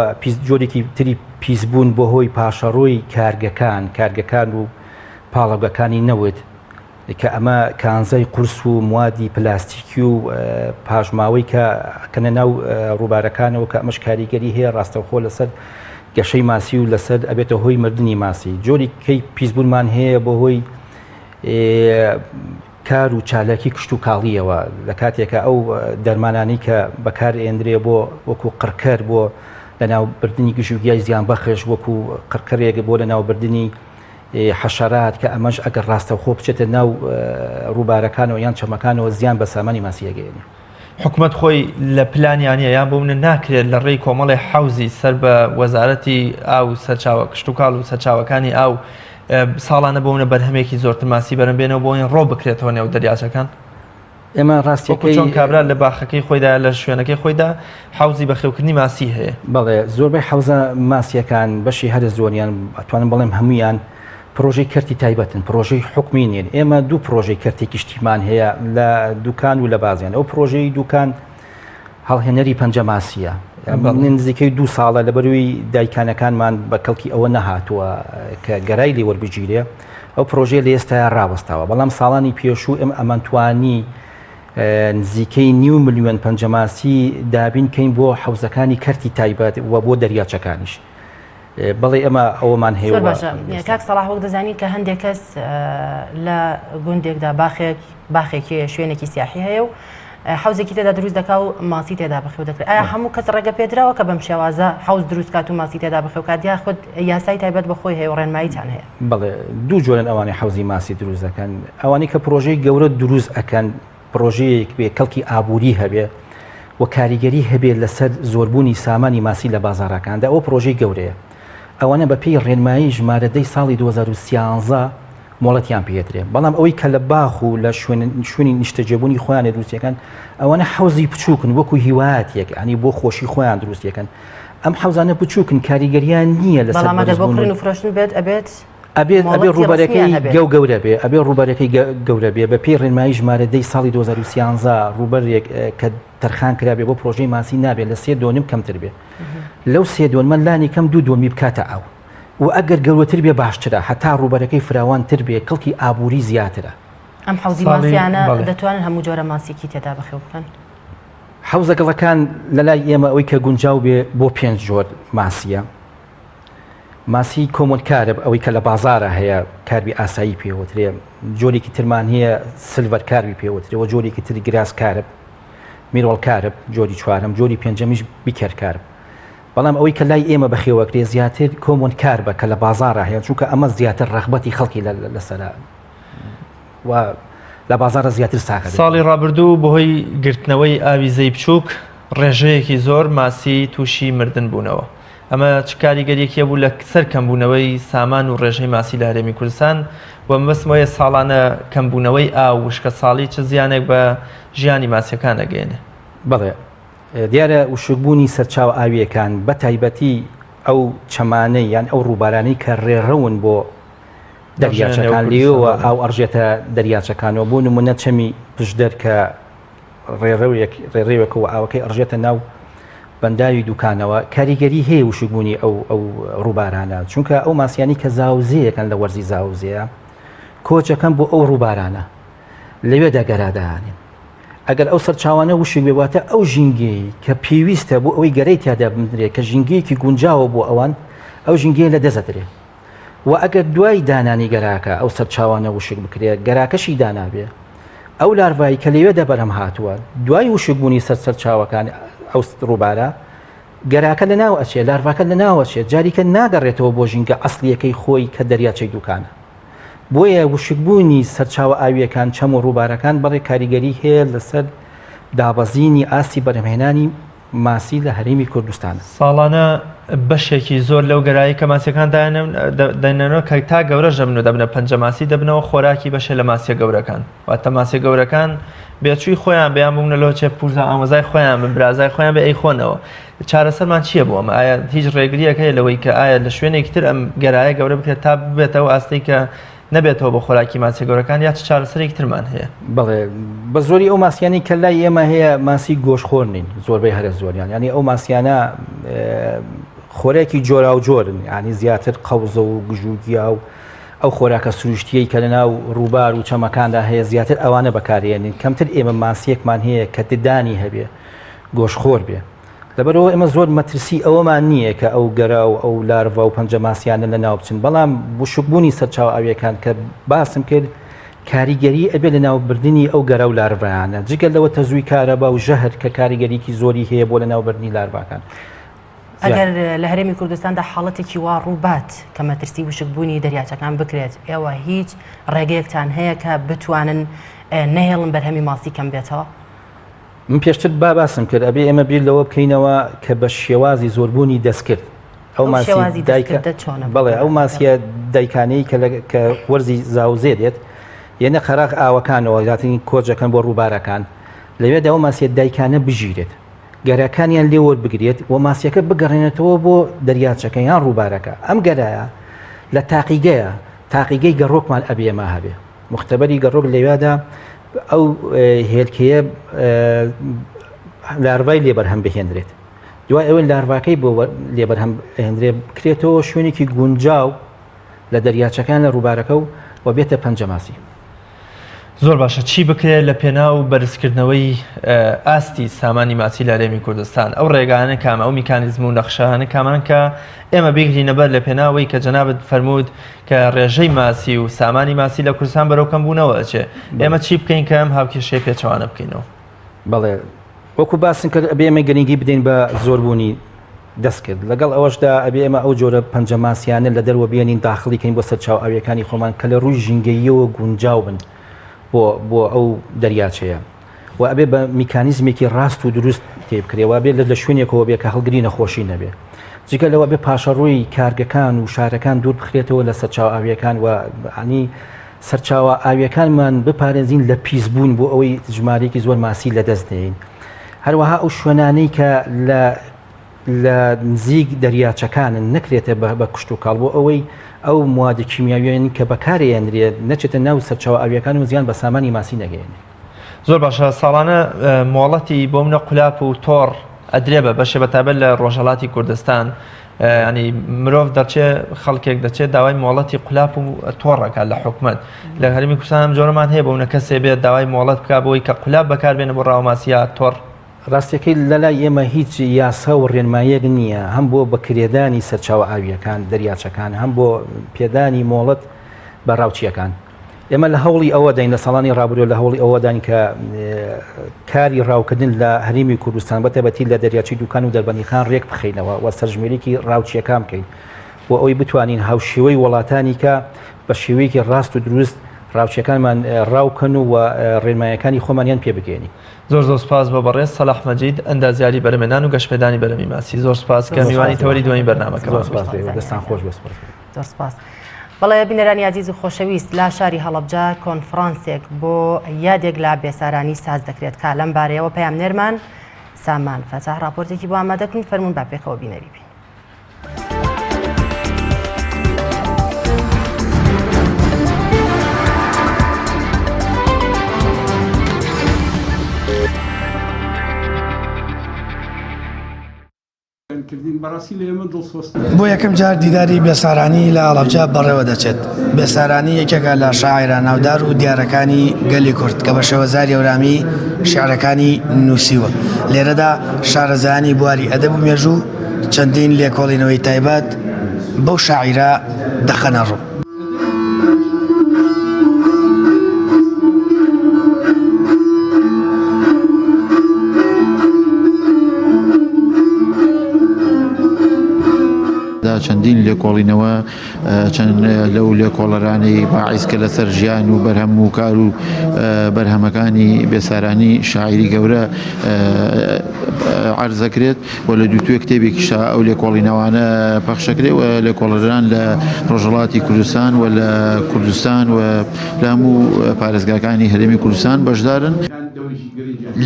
جۆرێکی تری پیسبوون بەهۆی پاشەڕۆی کارگەکان و پاڵەگەکانی نەوت کە ئەمە کانزای قورس و موادی پلاستیکی و پاژماوەی کە کەنە ناو ڕووبارەکانەوە کە ئەمەش کاریگەری هەیە ڕاستەوخۆ لەسەر گەشەی ماسی و لەسەر ئەبێتە هۆی مردنی ماسی جۆری کەی پیسبوونمان هەیە بە هۆی کار و چالاکی کشت و کاڵیەوە لە کاتێکە ئەو دەرمانانی کە بەکار ئێندرێ بۆ وەکو قڕکەر بۆ لەناوبردننی گژوگیای زیان بەخش وەکو قڕکەرێک بۆ لەناوبردننی حەشەرات کە ئەمەش ئەگەر ڕاستەوخۆ بچێتە ناو ڕووبارەکانەوە یان چەمەکانەوە زیان بە سامانی ماسیەگەێنێ حکومت خۆی لە پلانیانە یان بۆ منە ناکرێت لە ڕێی کۆمەڵی حوزی سەر بە وەزارەتی ئاو سەرچاوە کشت و کاڵ و سەرچاوەکانی ئاو ساڵانە بۆ منە بەرهەمێکی زۆرتر ماسی بەرەم بێنەوە بۆ ڕۆ بکرێتەوە نێو دەریاچەکان ئێمە ڕاستیەکەی چۆن کابرا لە باخەکەی خۆیدا لە شوێنەکەی خۆیدا حوزی بەخێوکردنی ماسی هەیە بەڵێ زۆربەی حوزە ماسیەکان بەشی هەرە زۆریان ئەتوانم بڵێم هەمویان پرۆژەی کەرتی تایبەتن پرۆژەی حکمی نین ئێمە دوو پرۆژەی کەرتێکی شتیمان هەیە لە دوکان و لە بازیان ئەو پرۆژەی دوکان هەڵهێنەری پەنجە ماسیە نزیکەی 2 ساڵە لە بەروی دایکانەکانمان بە کەڵکی ئەوە نەهاتووە کە گەرای لێ وەربگیرێ ئەو پرۆژێ لە ئێستا ڕاوەستاوە بەڵام ساڵانی پێشوو ئەمانتوانی نزیکەی 9 ملیۆن پەنجەماسی دابین کەین بۆ حوزەکانی کەرتی تایبەت و بۆ دەریاچەکانیش بەڵێ ئەمە ئەوەمان هەیە کاک سەڵاح وەک دەزانین کە هەندێک کەس لە گوندێکدا باخێکی شوێنێکی سیاحی هەیە و حوزێکی تێدا دروست دەکا و ماسی تێدا بەخێو دەکرێت ئایا هەموو کەس ڕێگە پێدراوە کە بەم شێوازە حوز دروست کات و ماسی تێدا بەخێو کات یا خود یاسای تایبەت بەخۆی هەیە و ڕێنماییتان هەیە بەڵێ دوو جۆرن ئەوانەی حوزی ماسی دروست دەکەن ئەوانەی کە پرۆژەی گەورە دروست ئەکەن پرۆژەیەک بێ کەڵکی ئابووری هەبێ و کاریگەری هەبێت لەسەر زۆربوونی سامانی ماسی لە بازاڕەکاندا ئەو پرۆژەی گەورەیە ئەوانە بە پێی ڕێنمایی ژمارەدەی ساڵی 2013 مۆڵەتیان پێدرێ بەڵام ئەوەی کە لە باخ و لە شوێنی نیشتەجێبوونی خۆیان دروستیەکەن ئەوانە حوزی بچووکن وەکو هیوایەتێک ئەنی بۆ خۆشی خۆیان دروستیەکەن ئەم حوزانە بچووکن کاریگەریان نییە لەسەر بەڵام و فرۆشتن بێت ئەبێ ڕووبەرەکەی گەورە بێ ئەبێ ڕووبەرەکەی گەورە بێ بە پێی ڕێنمایی ژمارەدەی ساڵی 2013 ڕووبەرێک کە تەرخان کرابێ بۆ پرۆژەی ماسی نابێت لە 3.5 کەمتر بێ لەو 3.5 لانی کەم 2.5 بکاتە ئەو و ئەگەر گەورەتر بێ باشترە هەتا ڕووبەرەکەی فراوانتر بێ کەڵکی ئابووری زیاترە ئەم حوزی ماسیانە دەتوانن هەموو جۆرە ماسیێکی تێدا بەخێو بکەن حوزەگەڵەکان لەلای ئێمە ئەوەی کە گونجاو بێ بۆ 5 جۆر ماسیە ماسی کۆمۆنکارب ئەوەی کە لە بازارە هەیە کاربی ئاسایی پێوترێ جۆرێکی ترمان هەیە سلڤەر کاربی پێوترەوە جۆرێکی تر گراس کارب میرۆڵ کارب جۆری چوارم جۆری پێنجەمیش بیکەر کارب بەڵام ئەوەی کە لای ئێمە بەخێوەکرێ زیاتر کۆمۆنکاربە کە لە بازارە هەیە چونکە ئەمە زیاتر ڕەغبەتی خەڵکی لەسەرا و لە بازارە زیاتر ساکە ساڵی ڕابردوو بەهۆی گرتنەوەی ئاویزەی بچووک ڕێژەیەکی زۆر ماسی تووشی مردن بوونەوە ئەمە چ کاریگەریەکیە بوو لە سەر کەمبوونەوەی سامان و ڕێژەی ماسی لە هەرێمی کوردستان و مەسمۆیە ساڵانە کەمبوونەوەی ئاو وشکە ساڵی چه زیانێک بە ژیانی ماسیەکان ئەگەێنێ بەڵێ دیارە وشکبوونی سەرچاو ئاویەکان بە تایبەتی ئەو چەمانەی یان ئەو ڕووبارانەی کە ڕێڕەون بۆ دەریاچەکان لێەوە ئاو ئەڕژێتە دەریاچەکانەوە بۆ نمونە چەمی پشدەر کە ڕێڕێوێکەوە ئاوەکەی ئەڕژێتە ناو بەنداوی دوکانەوە کاریگەری هەیە وشکبوونی ئەو ڕووبارانە چونکە ئەو ماسیانی کە زاوزەیەکەن لە وەرزی زاوزەیە کۆچەکەم بۆ ئەو ڕووبارانە لەوێ دەگەرادانین ئەگەر ئەو سەرچاوانە وشک بێواتە ئەو ژینگەی کە پێویستە بۆ ئەوەی گەرەی تیادا بمدرێت کە ژینگەیەکی گونجاوە بۆ ئەوان ئەو ژینگەیە لە دەزەدرێت و ئەگەر دوای دانانی گەراکە ئەو سەرچاوانە وشک بکرێت گەراکەشی دانابێ ئەو لاروایی کە لەوێ دەبەرەم هاتووە دوای وشکبوونی سەرچاوەکان ئەو ڕووبارە گەراکە لە ناو ئەچێت لاروواکە لە ناوەچێت جاریکە ناگەڕێتەوە بۆ ژینگە ئەسلیەکەی خۆی کە دەریاچەی دوکانە بۆیە وشکبوونی سەرچاوە ئاویەکان چەم و ڕووبارەکان بەڕێ کاریگەری هەیە لەسەر دابەزینی ئاستی بەرهەمهێنانی ماسی لە هەرێمی کوردستانە ساڵانە بەشێکی زۆر لەو گەرایی کە ماسیەکان دەنێنەوە کە تا گەورە ژەمن و دەبنە پەنجەماسی دەبنەوە خۆراکی بەشە لە ماسیە گەورەکان واتە ماسیە گەورەکان بێچووی خۆیان بەیان بوون لەەوە چێ پورزە ئامۆزای خۆیان بن برازای خۆیان بە ئەی خۆنەوە چارەسەرمان چییە بووە ئەمە ئایا هیچ ڕێگریەک هەیە لەوەی کە ئایا لە شوێنێکی تر ئەم گەرایە گەورە بکرێت تا ببێتەوە ئاستی کە نەبێتەوە بە خۆراکی ماسی گەورەکان یا چارەسەرێک ترمان هەیە بڵێ بە زۆری ئەو ماسیانی کە لای ئێمە هەیە ماسی گۆشخۆر نین زۆربەی هەرە زۆریان ینی ئەو ماسیانە خۆراکی جۆرا و جۆرن ینی زیاتر قەوزە و گژوگیا و ئەو خۆراکە سروشتیەی کە لەناو ڕووبار و چەمەکاندا هەیە زیاتر ئەوانە بەکارێنین کەمتر ئێمە ماسیەکمان هەیە کە ددانی هەبێ گۆشخۆر بێ لەبەرەوە ئێمە زۆر مەترسی ئەوەمان نییە کە ئەو گەرا و ئەو لاروە و پەنجە ماسیانە لە ناو بچن بەڵام وشکبوونی سەرچاو ئاویەکان کە باسم کرد کاریگەری ئەبێ لە ناوبردننی ئەو گەرە و لاروایانە جگەل لەوە تەزووی کارەبا و ژەهر کە کاریگەریکی زۆری هەیە بۆ لە ناوبردننی لاروەکان ئەگەر لە هەرێمی کوردستاندا حاڵەتێکی وا ڕووبات کە مەترسی وشکبوونی دەریاچەکان بکرێت ئێوە هیچ ڕێگەیەکتان هەیە کە بتوانن نەهێڵن بەرهەمی ماسی کەم بێتەوە من پێشتر باسم کرد ئەبێ ئێمە بیر لەوە بکەینەوە کە بە شێوازی زۆربوونی دەستکرد ئەو بەڵێ ئەو ماسیە دایکانەی کە وەرزی زاوزێ دێت یەنە خەراق ئاوەکانەوە زیاترین کۆچەکەن بۆ ڕووبارەکان لەوێدا ئەو ماسیە دایکانە بژیرێت گەراکانیان لێ وەربگرێت و ماسیەکە بگەڕێنێتەوە بۆ دەریاچەکە یان ڕووبارەکە ئەم گەرایە لە تاقیگەی گەڕۆکمان ئەبێمە هەبێ مختبەری گەڕۆک لەوێدا ئەو هێلکەیە لاروای لێبەرهەم بهێنرێت دوای ئەوە لاروواکەی بۆ لێبەرهەم هێنرێ بکرێتەوە شوێنێکی گونجاو لە دەریاچەکان لە ڕووبارەکە و و بێتە پەنجەماسی. زۆر باشە چی بکرێت لە پێناو بەرزکردنەوەی ئاستی سامانی ماسی لە هەرێمی کوردستان ئەو ڕێگانە کامە ئەو میکانیزم و نەخشانە کامان کە ئێمە بگرینە بەر لە پێناوەی کە جەنابەت فەرموود کە ڕێژەی ماسی و سامانی ماسی لە کوردستان بەرەو کەمبوونەوە ئەچێ ئێمە چی بکەین کە ئەم هاوکێشەیە پێچەوانە بکەینەوە؟ بەڵێ وەکو باسن کرد ئەبێ ئێمە گرنگی بدەین بە زۆربوونی دەست کرد لەگەڵ ئەوەشدا ئەبێ ئێمە ئەو جۆرە پەنجەماسیانە لە دەروە بێنین داخڵیکەین بۆ سەر چاو ئاویەکانی خۆمان کە لە ڕووی ژینگەییەوە گونجاو بن بۆ ئەو دەریاچەیە و ئەبێ بە میکانیزمێکی ڕاست و دروست تێبکرێەوە بێت لە شوێنێکەوە بێ کە هەڵگری نەخۆشی نەبێ جگە لەوە بێ پاشەڕووی کارگەکان و شارەکان دوور بخرێتەوە لە سەرچاو ئاویەکان و عنی سەرچاوە ئاویەکانمان بپارێزین لە پیسبوون بۆ ئەوەی ژمارەیەکی زۆر ماسی لەدەست دێین هەروەها ئەو شوێنانەی کە لە نزیک دەریاچەکانن نەکرێتە بە کشت و کاڵ بۆ ئەوەی ئەو موادە کیمیاویێن کە بەکارێنرێت نەچێتە ناو سەرچاو ئاویەکان و زیان بە سامانی ماسی نەگەێنێ. زۆر باشە ساڵانە مۆڵەتی بۆ منە قولاپ و تۆڕ ئەدرێ بە بەشێ بەتابەت لە ڕۆژهەڵاتی کوردستان ینی مرۆڤ دەچێت خەڵکێک دەچێت داوای مۆڵەتی قولاپ و تۆڕەکە لە حکومت لە هەرمی کوردستان ئەم جۆرەمان هەیە بە منە کەسێ بێت داوای مۆڵەت بکات بۆی کە قولاپ بەکاربێنە بۆ ڕاوماسیە تۆڕ. ڕاستیەکەی لەلای ئێمە هیچ یاسا و ڕێنمایەک نییە هەم بۆ بەکرێدانی سەرچاوە ئاویەکان دەریاچەکان هەم بۆ پێدانی مۆڵەت بە ڕاوچیەکان ئێمە لە هەوڵی ئەوە داین لە ساڵانی ڕابردوو لە هەوڵی ئەوە داین کە کاری ڕاوکردن لە هەرێمی کوردستان بەتەبەتی لە دەریاچی دوکان و دەربەندیخان ڕێک بخەینەوە و سەرژمێرێکی ڕاوچیەکان بکەین بۆ ئەوەی بتوانین هاوشێوەی وڵاتانی کە بە شێوەیەکی ڕاست و دروست ڕاوچیەکانمان ڕاوکەن و ڕێنمایەکانی خۆمانیان پێ بگەێنی. زۆر سپاس بۆ بەڕێز سەلاح مەجید ئەندازیاری بەرهەمهێنان و گەشتپێدانی بەرهەمی ماسی زۆر سپاس کە میوانی تەوەری دوایین بەرنامەکە دەستان خۆش بەسپاس. زۆر سپاس. بەڵێ بینەرانی عزیز و خۆشەویست لا شاری هەڵەبجە کۆنفرانسێک بۆ یادێک لە بێسارانی ساز دەکرێت کا لەم بارەیەوە پەیامنێرمان سامان فەتاح راپۆرتێکی بۆ ئامادەکردن فەرموون با پێکەوە بینەری بین. بۆ یەکەم جار دیداری بێسارانی لە هەڵەبجە بەڕێوە دەچێت بێسارانی یەکێکە لە شاعرە ناودار و دیارەکانی گەلی کورد کە بە شێوەزاری ئەورامی شیعرەکانی نووسیوە لێرەدا شارەزایانی بواری ئەدەب و مێژوو چەندین لێکۆڵینەوەی تایبەت بەو شاعیرە دەخەنە ڕوو. چەندین لێکۆڵینەوە چەند لەو لێکۆڵەرانی باعیسکە لەسەر ژیان و بەرهەم و کار و بەرهەمەکانی بێسارانی شاعیری گەورە عەرزەکرێت و لە دووتوێ کتێبێکیشا ئەو لێکۆڵینەوانە پەخشەکرێت و لێکۆڵەران لە ڕۆژهەڵاتی کوردستان و لە کوردستان و لە هەموو پارێزگاکانی هەرێمی کوردستان بەشدارن.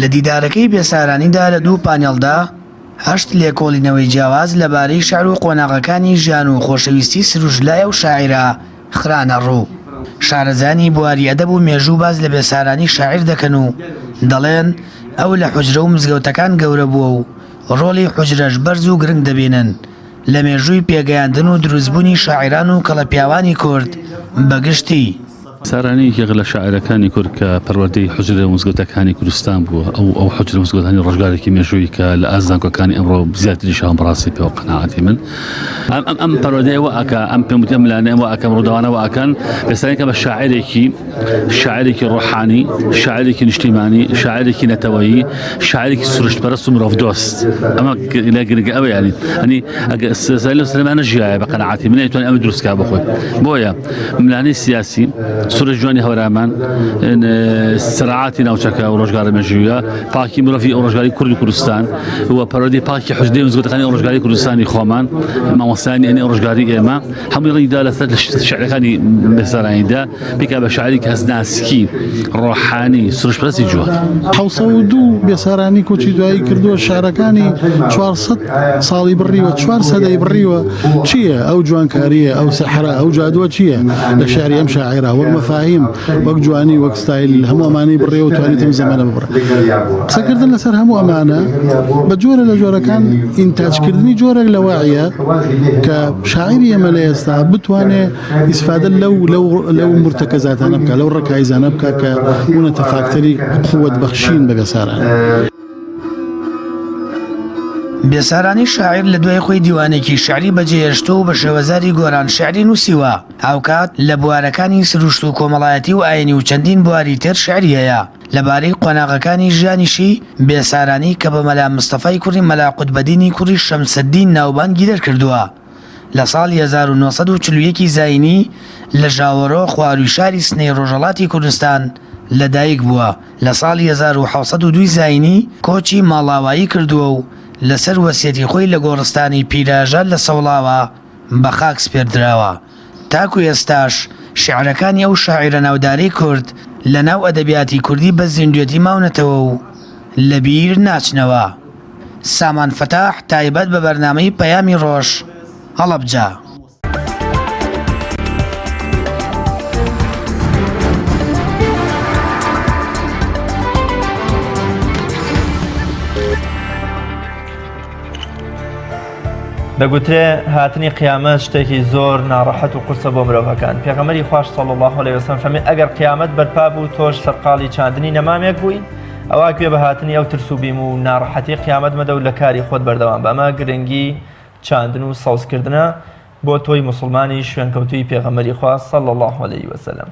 لە دیدارەکەی بێسارانیدا لە دوو پانێڵدا هەشت لێکۆڵینەوەی جیاواز لەبارەی شعر و قۆناغەکانی ژیان و خۆشەویستی سروژلایە و شاعیرە خرانە ڕوو. شارەزانی بواری ئەدەب و مێژوو باز لە بێسارانی شاعیر دەکەن و دەڵێن ئەو لە حوجرە و مزگەوتەکان گەورە بووە و ڕۆڵی حوجرەش بەرز و گرنگ دەبێنن لە مێژووی پێگەیاندن و دروستبوونی شاعیران و کەڵەپیاوانی کورد بەگشتی. سارانی یەک لە شاعرەکانی کورد کە پەروەردەی حوجرە و مزگەوتەکانی کوردستان بووە ئەو حوجرە و مزگەوتانی ڕۆژگارێکی مێژووی کە لە ئازانکۆکانی ئەمڕۆ زیاتری شان بەڕاستی پێوە قەناعەتی من ئەم پەروەردەیەوە ئەکە ئەم پێم وتە ملانەوە ئەکەم ڕووداوانەوە ئەکەن بەستانی کە بە شاعرێکی ڕۆحانی شاعرێکی نیشتیمانی شاعرێکی نەتەوەیی شاعرێکی سروشتپەرست و مرۆڤ دۆست ئەمە لە گرنگە ئەوە ینی ئەگە سەیلە سلێمانە ژیایە بە قەناعەتی من نەیتوانێت ئەمە دروستکا بخۆی بۆیە ملانەی سیاسی سورج جوانی هەورامان سەراعاتی ناوچەکە و ڕۆژگارە مێژوویە پاکی مرۆڤی ئەو ڕۆژگاری کوردی کوردستان و پەروەردەی پاکی حوجرەی مزگەوتەکانی ئەو ڕۆژگاری کوردستانی خۆمان مامۆستایانی ئەو ڕۆژگاری ئێمە هەمووی ڕێیدا لەسەر شعرەکانی بێسارانیدا بیکا بە شاعرێکی هەزناسکی ڕۆحانی سروشتپەرستی جوان. 702 بێسارانی کۆچی دوایی کردووە شارەکانی 400 ساڵی بڕیوە 4 سەدەی بڕیوە چییە ئەو جوانکاریە ئەو سەحرا ئەو جادووە چییە لە شاری ئەم شاعیرە وەرمە مەفاهیم وەک جوانی وەک ستایل هەموو ئەمانەی بڕێ و توانیتم زەمانە ببڕە قسەکردن لەسەر هەموو ئەمانە بە جۆرە لە جۆرەکان ئینتاجکردنی جۆرێک لە واعیە کە شاعری ئێمە لە ئێستا بتوانێت ئیسفادە لەو مرتەکەزاتانە بکە لەو ڕێکایزانە بکە کە بوونەتە فاکتەری قووەت بەخشین بە بێساران. بێسارانی شاعیر لە دوای خۆی دیوانێکی شعری بەجێهێشتۆ و بە شێوەزاری گۆران شعری نووسیوە هاوکات لە بوارەکانی سروشت و کۆمەڵایەتی و ئاینی و چەندین بواری تر شعری هەیە لەبارەی قۆناغەکانی ژیانیشی بێسارانی کە بە مەلا مستەفای کوڕی مەلا قوتبەدینی کوڕی شەمسەدین ناوبانگی دەرکردووە لە ساڵی 1940 زاینی لە ژاوەڕۆ خواروی شاری سنەی ڕۆژهەڵاتی کوردستان لەدایک بووە لە ساڵی 1970 زاینی کۆچی ماڵاوایی کردووە و لەسەر وەسیەتی خۆی لە گۆڕستانی پیراژە لە سەوڵاوە بە خاک سپێردراوە تاکو ئێستاش شیعرەکانی ئەو شاعیرە ناوداری کورد لە ناو ئەدەبیاتی کوردی بە زیندوێتی ماونەتەوە و لە بیر ناچنەوە. سامان فەتاح تایبەت بە بەرنامەی پەیامی ڕۆژ هەڵەبجە. دەگوترێ هاتنی قیامەت شتێکی زۆر ناڕەحەت و قورسە بۆ مرۆڤەکان. پێغەمبەری خوش صلی الله علیه وسلم فەرمی ئەگەر قیامەت بەرپا بوو تۆش سەرقاڵی چاندنی نەمامێک بووی ئەوا گوێ بە هاتنی ئەو ترس و بیم و ناڕەحەتی قیامەت مەدە و لە کاری خۆت بەردەوام بە ئەمە گرنگی چاندن و سەوزکردنە بۆ تۆی مسلمانی شوێنکەوتوی پێغەمبەری خوا صلی الله علیه وسلم.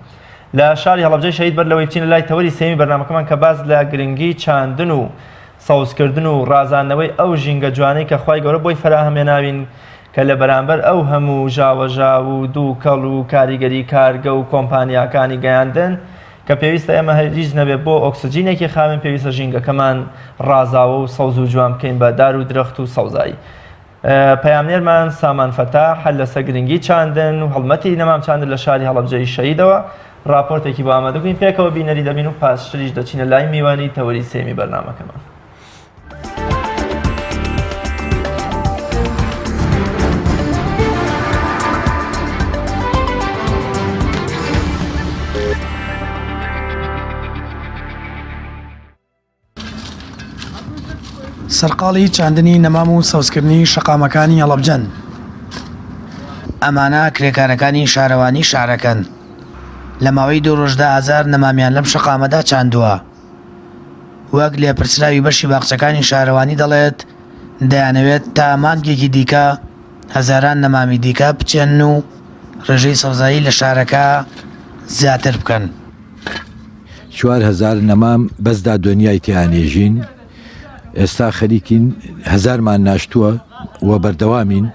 لە شاری هەڵەبجەی شەهید بەر لەوەی بچینە لای تەوەری سێمی بەرنامەکەمان کە باز لە گرنگی چاندن و سەوزکردن و ڕازاندنەوەی ئەو ژینگە جوانەی کە خوای گەورە بۆی فراهەمێناوین کە لە بەرامبەر ئەو هەموو ژاوەژا و دوو کەڵ و کاریگەری کارگە و کۆمپانیاکانی گەیاندن کە پێویستە ئێمە هەریج نەبێت بۆ ئۆکسجینێکی خاوێن پێویستە ژینگەکەمان ڕازاوە و سەوز و جوان بکەین بە دار و درەخت و سەوزایی. پەیامنێرمان سامان فەتاح هەر لەسەر گرنگی چاندن و هەڵمەتی نەمام چاندن لە شاری هەڵەبجەی شەهیدەوە راپۆرتێکی بۆ ئامادە بکەین پێکەوە بینەری دەبین و پاشتریش دەچینە لای میوانی تەوەری سێمی بەرنامەکەمان. سەرقاڵی چاندنی نەمام و سەوزکردنی شەقامەکانی هەڵەبجەن ئەمانە کرێکارەکانی شارەوانی شارەکەن لە ماوەی دوو ڕۆژدا ئازار نەمامیان لەم شەقامەدا چاندووە وەک لێپرسراوی بەشی باخچەکانی شارەوانی دەڵێت دەیانەوێت تا مانگێکی دیکە هەزاران نەمامی دیکە بچێن و ڕێژەی سەوزایی لە شارەکە زیاتر بکەن. 4,000 نەمام بەسدا دنیای تیانێژین ئێستا خەریکین 1000مان ناشتووە و بەردەوامین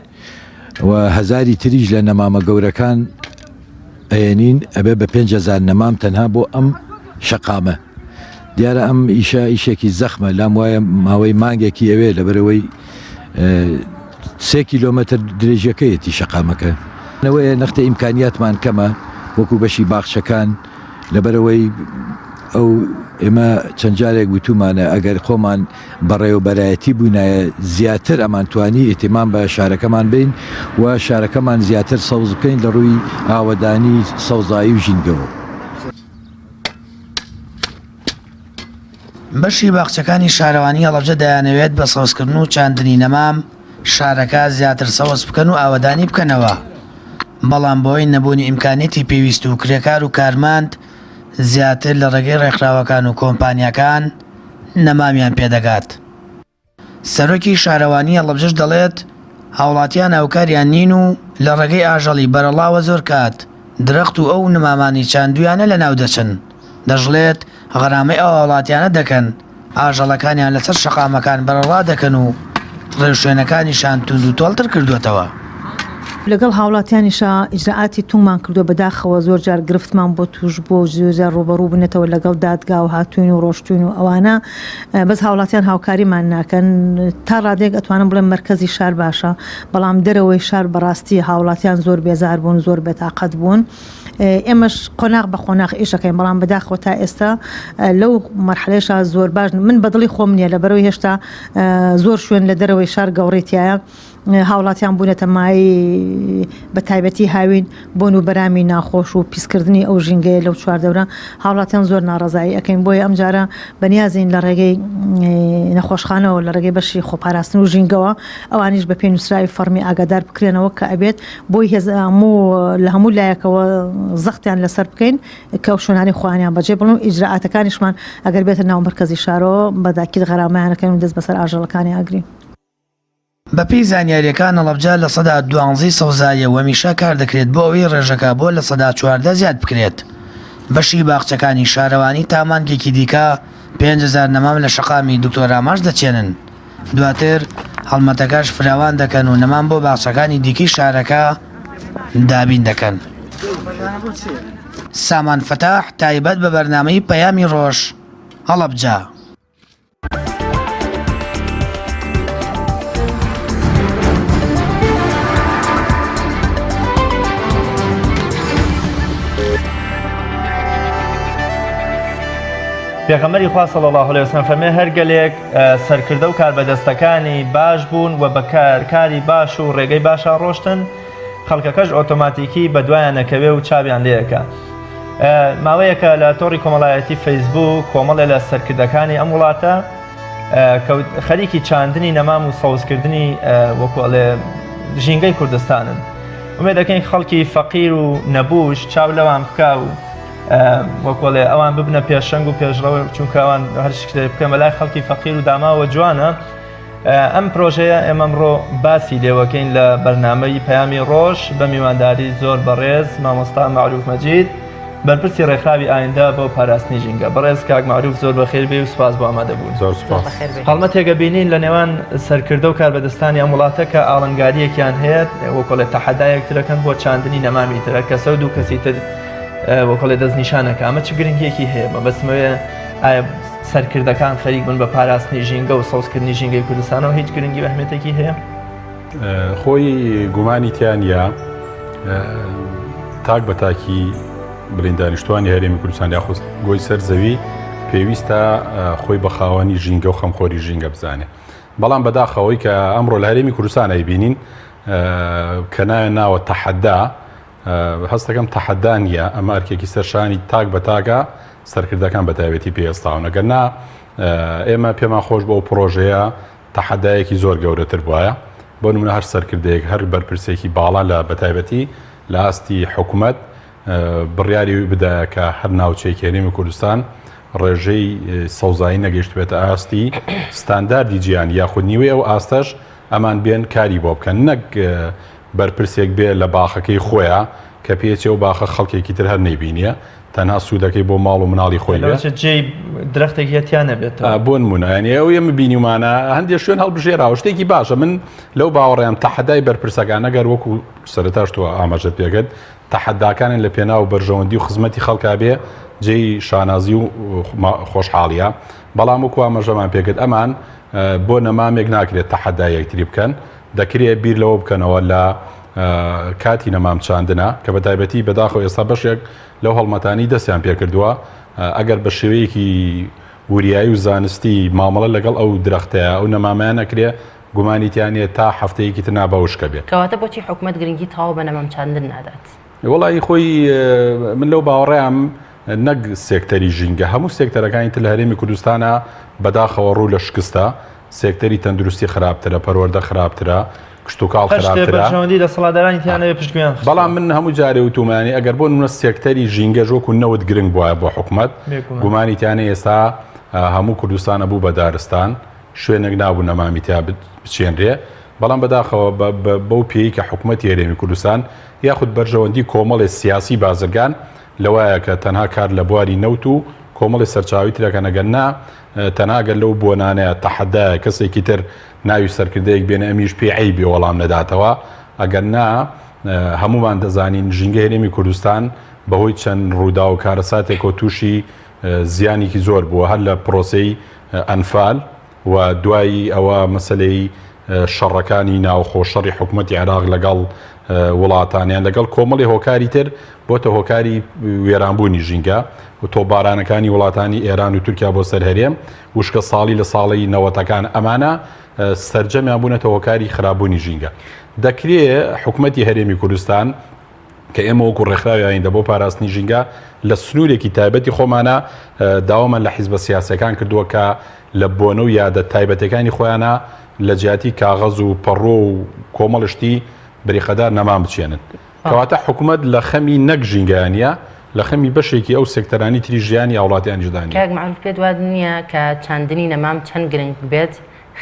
و 1000 تریش لە نەمامە گەورەکان ئەێنین ئەبێ بە 5,000 نەمام تەنها بۆ ئەم شەقامە. دیارە ئەم ئیشە ئیشێکی زەخمە لام وایە ماوەی مانگێکی ئەوێ لەبەرەوەی 3 کیلۆمەتر درێژەکەیەتی شەقامەکە نەوەیە نەختە ئیمکانیاتمان کەمە وەکو بەشی باخچەکان لەبەرەوەی ئەو ئێمە چەند جارێک وتومانە ئەگەر خۆمان بەڕێوەبەرایەتی بوونایە زیاتر ئەمانتوانی ئێتیمان بە شارەکەمان بین و شارەکەمان زیاتر سەوز بکەین لە ڕووی ئاوەدانی سەوزایی و ژینگەوە. بەشی باخچەکانی شارەوانی هەڵەبجە دەیانەوێت بە سەوزکردن و چاندنی نەمام شارەکە زیاتر سەوز بکەن و ئاوەدانی بکەنەوە بەڵام بۆی نەبوونی ئیمکانێتی پێویست و کرێکار و کارماند زیاتر لە ڕێگەی ڕێکخراوەکان و کۆمپانیەکان نەمامیان پێدەگات. سەرۆکی شارەوانی هەڵەبجەش دەڵێت هاوڵاتیان هاوکاریان نین و لە ڕێگەی ئاژەڵی بەرەڵاوە زۆر کات درەخت و ئەو نەمامانی چاندویانە لە ناو دەچن دەژڵێت غەرامەی ئەو هاوڵاتیانە دەکەن ئاژەڵەکانیان لەسەر شەقامەکان بەرەڵا دەکەن و ڕێوشوێنەکانیشان توند و تۆڵتر کردوێتەوە. لەگەڵ هاوڵاتیانیشە ئیجراعاتی تومان کردو بەداخەوە زۆر جار گرفتمان بۆ توش بۆ زۆر ڕوبەڕوو بنێتەوە لەگەڵ دادگا و هاتوین و ڕۆشتوین و ئەوانە بەس هاوڵاتیان هاوکاریمان ناکەن تا ڕادێک ئەتوانم بڵێم مرکزی شار باشە بەڵام دەرەوەی شار بەڕاستی هاوڵاتیان زۆر بێزار بوون زۆر بێتاقەت بوون. ئێمەش قۆناغ بە قۆناغ ئیشەکەین بەڵام بەداخەوە تا ئێستا لەو مەرحلەیەشە زۆر باش من بەدڵی خۆم نییە لەبەرەوەی هێشتا زۆر شوێن لە دەرەوەی شار گەوڕێتیایە هاوڵاتیان بوونەتە مای بە تایبەتی هاوین بۆن و بەرامی ناخۆش و پیسکردنی ئەو ژینگەیە لەو چواردەورە هاوڵاتیان زۆر ناڕزایی ئەەکەین بۆیە ئەم جارە بەنیازین لە ڕێگەی نەخۆشخانەوە لە ڕێگەی بەشی خۆپاراستن و ژینگەوە ئەوانیش بە پێی نووسراوی فەرمی ئاگادار بکرێنەوە کە ئەبێت بۆی لە هەموو لایەکەوە زەختیان لەسەر بکەین کە و شوێنانی خوانیان بەجێ بڵن و ئیجراعاتەکانیشمان ئەگەر بێتە ناو مرکزی شارەوە بەداکیت غەرامەیانەکەن و دەست بەسەر ئاژەڵەکانی ئاگرین. بەپی زانیاریەکان هەڵەبجە لە سەدا 12 سەوزاییە و هەمیشە کار دەکرێت بۆ ئەوەی ڕێژەکە بۆ لە سەدا 14 زیاد بکرێت. بەشی باخچەکانی شارەوانی تامانگێکی دیکە 5,000 نەمام لە شەقامی دکتۆر ئاماژ دەچێنن. دواتر هەڵمەتەکەش فراوان دەکەن و نەمان بۆ باخچەکانی دیکی شارەکە دابین دەکەن. سامان فتاح تایبەت بە بەرنامەی پەیامی ڕۆژ هەڵەبجە. پێغەمبەری خوا صلی الله علیه وسلم فەرمێ هەر گەلێک سەرکردە و کاربەدەستەکانی باش بوون و بە کاری باش و ڕێگەی باشە ڕۆشتن خەڵکەکەش ئۆتۆماتیکی بە دوایانەکەوێ و چاویان لێەکە. ماوەیەکە لە تۆڕی کۆمەڵایەتی فەیسبوک کۆمەڵێ لە سەرکردەکانی ئەم وڵاتە خەریکی چاندنی نەمام و سەوزکردنی وەکوڵێ ژینگەی کوردستانن. ئومێد دەکەین خەڵکی فەقیر و نەبووش چاو لەوان بکە و وەکوڵێ ئەوان ببنە پێشەنگ و پێشڕەوە چونکە ئەوان هەر شتێک بکەن بەلای خەڵکی فەقیر و داماوە جوانە. ئەم پرۆژەیە ئێمە ئەمڕۆ باسی لێوەکەین لە بەرنامەی پەیامی ڕۆژ بە میوانداری زۆر بەڕێز مامۆستا معروف مەجید بەرپرسی ڕێکخراوی ئایندە بۆ پاراستنی ژینگە. بەڕێز کاک معروف زۆر بەخێر بێ و سوپاس بۆ ئامادەبوون. زۆر سوپاس. هەڵمە تێگەبینین لە نێوان سەرکردە و کاربەدەستانی ئەم وڵاتە کە ئاڵنگاریەکیان هەیە وەکوڵێ تەحەدایەکترەکەن بۆ چاندنی نەمامی ترە کە سەود و کەسی تر وەکڵێ دەستنیشانەکە ئەمە چ گرنگیەکی هەیە بە بەسمەوێ ئایا سەرکردەکان خەریک بن بە پاراستنی ژینگە و سەوزکردنی ژینگەی کوردستانەوە هیچ گرنگی و ئەهمیێتێکی هەیە؟ خۆی گومانی تیانە تاک بە تاکی بڵین دانیشتوانی هەرێمی کوردستان یاخست گۆی سەر زەوی پێویستە خۆی بە خاوەنی ژینگە و خەمخۆری ژینگە بزانێ. بەڵام بەداخەوەی کە ئەمڕۆ لە هەرێمی کوردستان ئەیبینین کە ناوە تەحەدا هەستەکەم تەحەدانیە ئەمە ئەرکێکی سەرشانی تاک بە تاکە سەرکردەکان بە تایبەتی پێێستاون ئەگەرنا ئێمە پێمان خۆش بۆ پرۆژەیە تەحەدایەکی زۆر گەورەتر بواە بۆ نمونە هەر سەرکردەیەک هەر بەرپرسێکی باڵا لە بەتایبەتی لە ئاستی حکوومەت بڕیاری بدایە کە هەر ناوچەی هەرێمی کوردستان ڕێژەی سەوزایی نەگەیشت بێتە ئاستی ستانداردی گیان یاخود نیوەی ئەو ئاستەش ئەمان بێن کاری بۆ بکەن نەک بەرپرسێک بێ لە باخەکەی خۆیە کە پێچێ و باخە خەڵکێکی تر هەر نەیبینیە تەنها سوودەکەی بۆ ماڵ و مناڵی خۆی جێ درەختێک هەتیان نەبێت بۆ نمونە ئەو ئێمە بینیمانە هەندێک شوێن هەڵبژێراوە شتێکی باشە من لەو باوەڕیان تەحەدای بەرپرسەکان ئەگەر وەکو سەرەتاش تۆ ئاماژەت پێکرد تەحەداکانن لە پێناو بەرژەوەندی و خزمەتی خەڵکا بێ جێی شانازی و خۆشحاڵیە بەڵام وەکو ئاماژەمان پێکرد ئەمان بۆ نەمامێک ناکرێت تەحەدایەکتری بکەن دەکرێت بیر لەوە بکەنەوە لە کاتی نەمام چاندنە کە بە تایبەتی بەداخەوە ئێستا بەشێک لەو هەڵمەتانی دەستیان پێکردووە ئەگەر بە شێوەیەکی وریایی و زانستی مامەڵە لەگەڵ ئەو درەختەیە ئەو نەمامیان نەکرێ گومانیتیانێت تا هەفتەیەکی تر نابەوشکە بێت. کەواتە بۆچی حکوومەت گرنگی تاوا بە نەمام چاندن نادات؟ وڵی خۆی من لەو باوەڕێم نەک سێکتەری ژینگە هەموو سێکتەرەکانی تر لە هەرێمی کوردستانە بەداخەوە ڕوو لە شکستە سێکتەری تەندروستی خراپترە پەروەردە خراپترە کشتتوکاڵ خراپترە بەڵام من هەموو جارێ وتومانی ئەگەر بۆ نمونە سێکتەری ژینگە ژۆک و نەوت گرنگ بووە بۆ حکوومەت گومانیتیانە ئێستا هەموو کوردستانە بوو بە دارستان شوێنێک نابوو نەمامیتیا بچێنرێ بەڵام بەداخەوە بەو پێی کە حکوومەتی هەرێمی کوردستان یاخود بەرژەوەندی کۆمەڵی سیاسی بازرگان لەوایە کە تەنها کار لە بواری نەوت و کۆمەڵی سەرچاوی ترەکە نەگەننا تەناگەر لەو بۆنانەیە تەحەدایە کەسێکی تر ناوی سەرکردەیەک بێنە ئەمیش پێی عیبی وەڵام نەداتەوە ئەگەر نا هەمومان دەزانین ژینگە هەرێمی کوردستان بەهۆی چەند ڕوودا و کارەساتێک و تووشی زیانێکی زۆر بووە هەر لە پرۆسەی ئەنفال و دوایی ئەوە مەسلەی شەڕەکانی ناوخۆشەڕی حکوومەتی عێراق لەگەڵ وڵاتانیان لەگەڵ کۆمەڵی هۆکاری تر بۆتە هۆکاری وێرانبوونی ژینگە و تۆبارانەکانی وڵاتانی ئێران و تورکیا بۆ سەرهەرێم وشکە ساڵی لە ساڵی نەوەتەکان ئەمانە سەرجەمیان بوونەتە هۆکاری خراپبوونی ژینگە. دەکرێت حکوومەتی هەرێمی کوردستان کە ئێمە وەکو ڕێکخراویاندا بۆ پاراستنی ژینگە لە سنوورێکی تایبەتی خۆمانە داوامان لە حیزبە سیاسەکان کردووە کە لە بۆنە و یادە تایبەتەکانی خۆیانە لە جیاتی کاغەز و پەڕۆ و کۆمەڵشتی بریخەدار نەمان بچێنن. کەواتە حکوومەت لە خەمی نەک ژینگەیانە لە خەمی بەشێکی ئەو سێکتەرانی تری ژیانی وڵاتیان جدانی. کاک معروف پێت واد نییە کە چاندنی نەمام چەند گرنگ بێت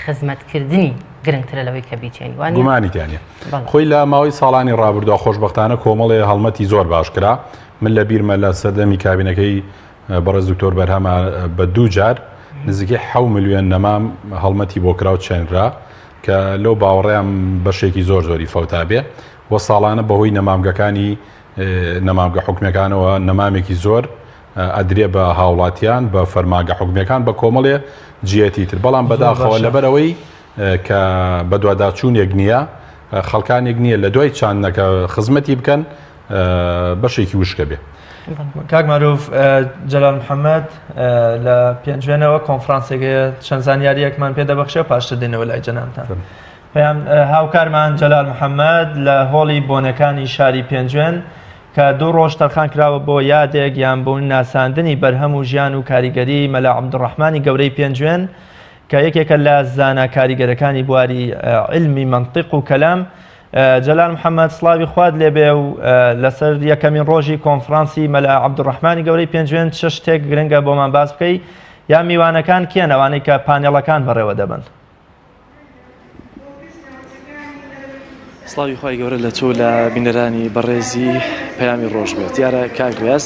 خزمەتکردنی گرنگترە لەوەی کە بیچێنی وانە گومانیتیانە خۆی لە ماوەی ساڵانی ڕابردووە خۆشبەختانە کۆمەڵێ هەڵمەتی زۆر باش کرا. من لە بیرمە لە سەردەمی کابینەکەی بەڕێز دکتۆر بەرهەمە بە 2 جار نزیکەی 7 ملیۆن نەمام هەڵمەتی بۆ کراو چێنرا کە لەو باوەڕێیان بەشێکی زۆر زۆری فەوتا بێ وە ساڵانە بەهۆی نەمامگەکانی نەمامگە حکومەکانەوە نەمامێکی زۆر ئەدرێ بە هاوڵاتیان بە فەرماگە حکومەکان بە کۆمەڵێ جیەتی تر بەڵام بەداخەوە لەبەرەوەی کە بە دوواداچوونێک نییە خەڵکانێک نییە لە دوای چاندەکە خزمەتی بکەن بەشێکی وشکە بێ. کاک معروف جەلال محەممەد لە پێنجێنەوە کۆنفرانسێکەیە چەند زانیاریەکمان پێدەبەخشێ پاشتر دێنەوە لای جەنابتان. پێیان هاوکارمان جەلال محەممەد لە هۆڵی بۆنەکانی شاری پێنجێن کە 2 ڕۆژ تەرخان کراوە بۆ یادێک یان بوون ناساندنی بەرهەم و ژیان و کاریگەری مەلا عەبدوڕەحمانی گەورەی پێنجێن کە یەکێکە لە زانا کاریگەرەکانی بواری علمی منطق و کەلام. جەلال محەممەد سڵاوی خواد لێبێ و لەسەر یەکەمین ڕۆژی کۆنفرانسی مەلا عەبدوڕەحمانی گەورەی پێنجێن چ شتێک گرنگە بۆمان باس بکەی یا میوانەکان کێن ئەوانەی کە پانێڵەکان بەڕێوە دەبن. سڵاوی خۆی گەورە لە تۆ لە بینەرانی بەڕێزی پەیامی ڕۆژ بێت دیارە کاگوێز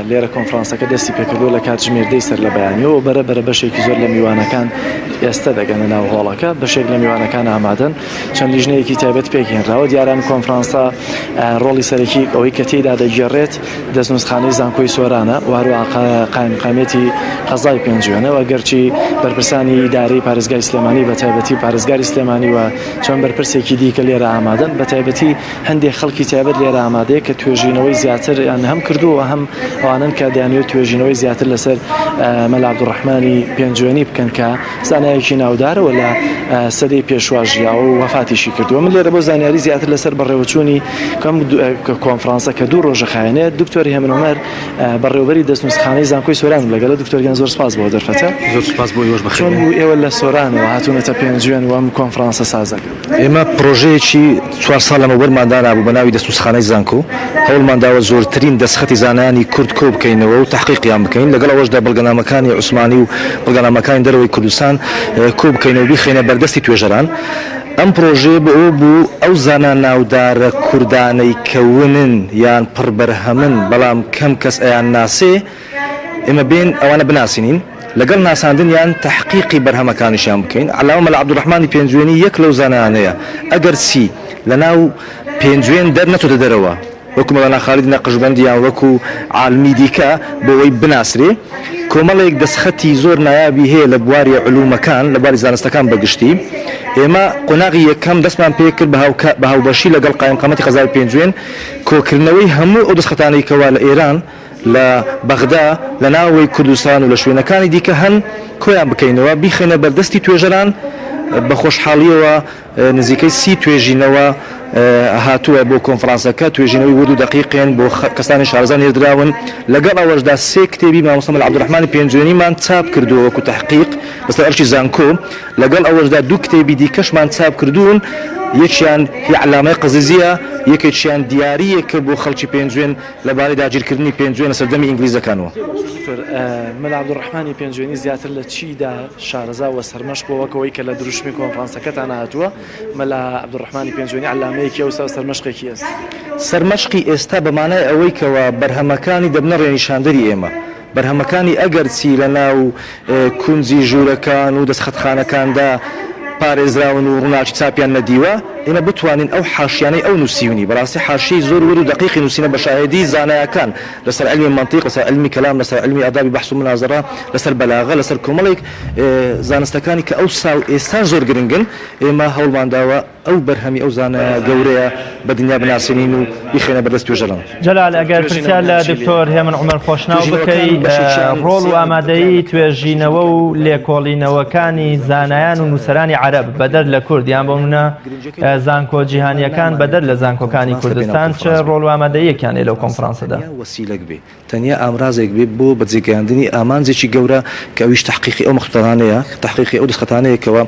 لێرە کۆنفرانسەکە دەستی پێکردو لە کاتژمێردەی سەر لە بەیانیەوە بەرە بەشێکی زۆر لە میوانەکان ئێستا دەگەنە ناو هۆڵەکە بەشێک لە میوانەکان ئامادەن چەند لیژنەیەکی تایبەت پێکهێنراوە دیاران کۆنفرانسا ڕۆڵی سەرەکی ئەوەی کە تێیدا دەگێڕێت دەستنووسخانەی زانکۆی سۆرانە و هەروە قایمقامێتی قەزای پێنجێنەوە گەرچی بەرپرسانی ئیدارەی پارێزگای سلێمانی بە تایبەتی پارێزگاری سلێمانی و چۆن بەرپرسێکی دیکە لێرە ئامادەن بە تایبەتی هەندێک خەڵکی تایبەت لێرە ئامادەیە کە توێژینەوەی زیاتر یان هەم کردووە هەم ئەوانن کە دەیانوێت توێژینەوەی زیاتر لەسەر مەلا عەبدوڕەحمانی پێنجێنی بکەن کە زانایەکی ناودارەوە لە سەدەی پێشواژیاوە و وەفاتیشی کردووە. من لێرە بۆ زانیاری زیاتر لەسەر بەڕێوەچوونی کەم کۆنفرانسە کە 2 ڕۆژە خایەنێت دکتۆری هێمن عومەر بەڕێوەبەری دەستنووسخانەی زانکۆی سۆران لەگەڵ دکتۆریان زۆر سپاس بۆ دەرفەتە زۆر سپاس بۆ یۆش بەخێر چۆن بوو ئێوە لە سۆرانەوە هاتوونەتە پێنجێن و ئەم کۆنفرانسە سازەکە. ئێمە پرۆژەیەکی 4 ساڵ لەمەوبەرماندا نابوو بە ناوی دەستنووسخانەی زانکۆ هەوڵمانداوە زۆرترین دەستخەتی زانانی کورد کۆ بکەینەوە و تحقیقیان بکەین لەگەڵ ئەوەشدا بەڵگەنامەکانی عوسمانی و بەڵگەنامەکانی دەرەوەی کوردستان کۆ بکەینەوە بیخێنە بەردەستی توێژەران. ئەم پرۆژێ بۆ ئەو بوو ئەو زانان ناودارە کوردانەی کەونن یان پڕبەرهەمن بەڵام کەم کەس ئەیان ناسێ ئێمە بێن ئەوانە بناسیین لەگەڵ ناساندن یان تحقیقی بەرهەمەکانیشیان بکەین. عەلاوە مەلا عەبدوڕەحمانی پێنجێنی یەک لەو زانانەیە ئەگەر چی لەناو پێنجێن دەرنەچۆتە دەرەوە وەکو مەڵانا خالید نەقشبەندیان وەکو عالمی دیکە بۆەوەی بناسرێ کۆمەڵێک دەستخەتی زۆر نایابی هەیە لە بواری علومەکان لە بواری زانستەکان بەگشتی. ئێمە قۆناغی یەکەم دەستمان پێ کرد بە هاوبەشی لەگەڵ قایمقامەتی قەزای پێنجێن کۆکردنەوەی هەموو ئەو دەستخەتانەی کەوا لە ئێران لە بەغدا لە ناوەی کوردستان و لە شوێنەکانی دیکە هەن کۆیان بکەینەوە بیخێنە بەردەستی توێژەران بە خۆشحاڵیەوە نزیکەی 30 توێژینەوە هاتووە بۆ کۆنفرانسەکە توێژینەوەی ورد و دەقیقێن بۆ کەسانی شارەزان هێردراون لەگەڵ ئەوەشدا 3 کتێبی مامۆستا مەلا عەبدوڕەحمانی پێنجێنیمان چاپ کردووە وەکو تحقیق بەسەر ئەرشی زانکۆ لەگەڵ ئەوەشدا 2 کتێبی دیکەشمان چاپ کردوون یەکیان هی علامەی قەزیزیە یەکێکیان دیاریەکە بۆ خەڵکی پێنجێن لەبارەی داگیرکردنی پێنجێن لە سەردەمی ئینگلیزەکانەوە. مەلا عەبدوڕەحمانی پێنجێنی زیاتر لە چیدا شارەزا و سەرمەشق بۆوەکەوەی کە لە دروشمی کۆنفرانسەکەتان هاتووە مەلا عەبدوڕەحمانی پێنجێنی علامەیەکی ئەوسا سەرمەشقێکی ئێستا سەرمەشقی ئێستا بەمانای ئەوەی کەوە بەرهەمەکانی دەبنە ڕێنیشاندەری ئێمە بەرهەمەکانی ئەگەر چی لە ناو کونجی ژوورەکان و دەستخەتخانەکاندا پارێزراون و ڕووناچی چاپیان نەدیوە ئێمە بتوانین ئەو حاشیانەی ئەو نووسیونی بەڕاستی حاشی زۆر ور و دقیقی نووسینە بە شاهدی زانایەکان لەسەر علمی منطق لەسەر علمی کەلام لەسەر علمی ئادابی بەحث و منازەرە لەسەر بەلاغە لەسەر کۆمەڵێک زانستەکانی کە ئەو ساڵ ئێستا زۆر گرنگن ئێمە هەوڵمانداوە ئەو بەرهەمی ئەو زانایە گەورەیە بە دنیا بناسیێنین و بیخێنە بەدەست توێژەڵان. جەلال ئەگەر پرسیار لە دکتۆر هێمن عومەر خۆشناو بکەی ڕۆڵ و ئامادەیی توێژینەوە و لێکۆڵینەوەکانی زانایان و نووسەرانی عەرەب بەدەر لە کورد یان بۆ منە زانکۆ جیهانیەکان بەدەر لە زانکۆکانی کوردستان چ ڕۆڵ و ئامادەیەکیان لەو کۆنفرانسەدا وەسیلەک بێ تەنیا ئامرازێک بێ بۆ بەجێگەیاندنی ئامانجێکی گەورە کە ئەویش تحقیقی ئەو مەخوتانەیە تحقیقی ئەو دەستخەتانەیەکەوە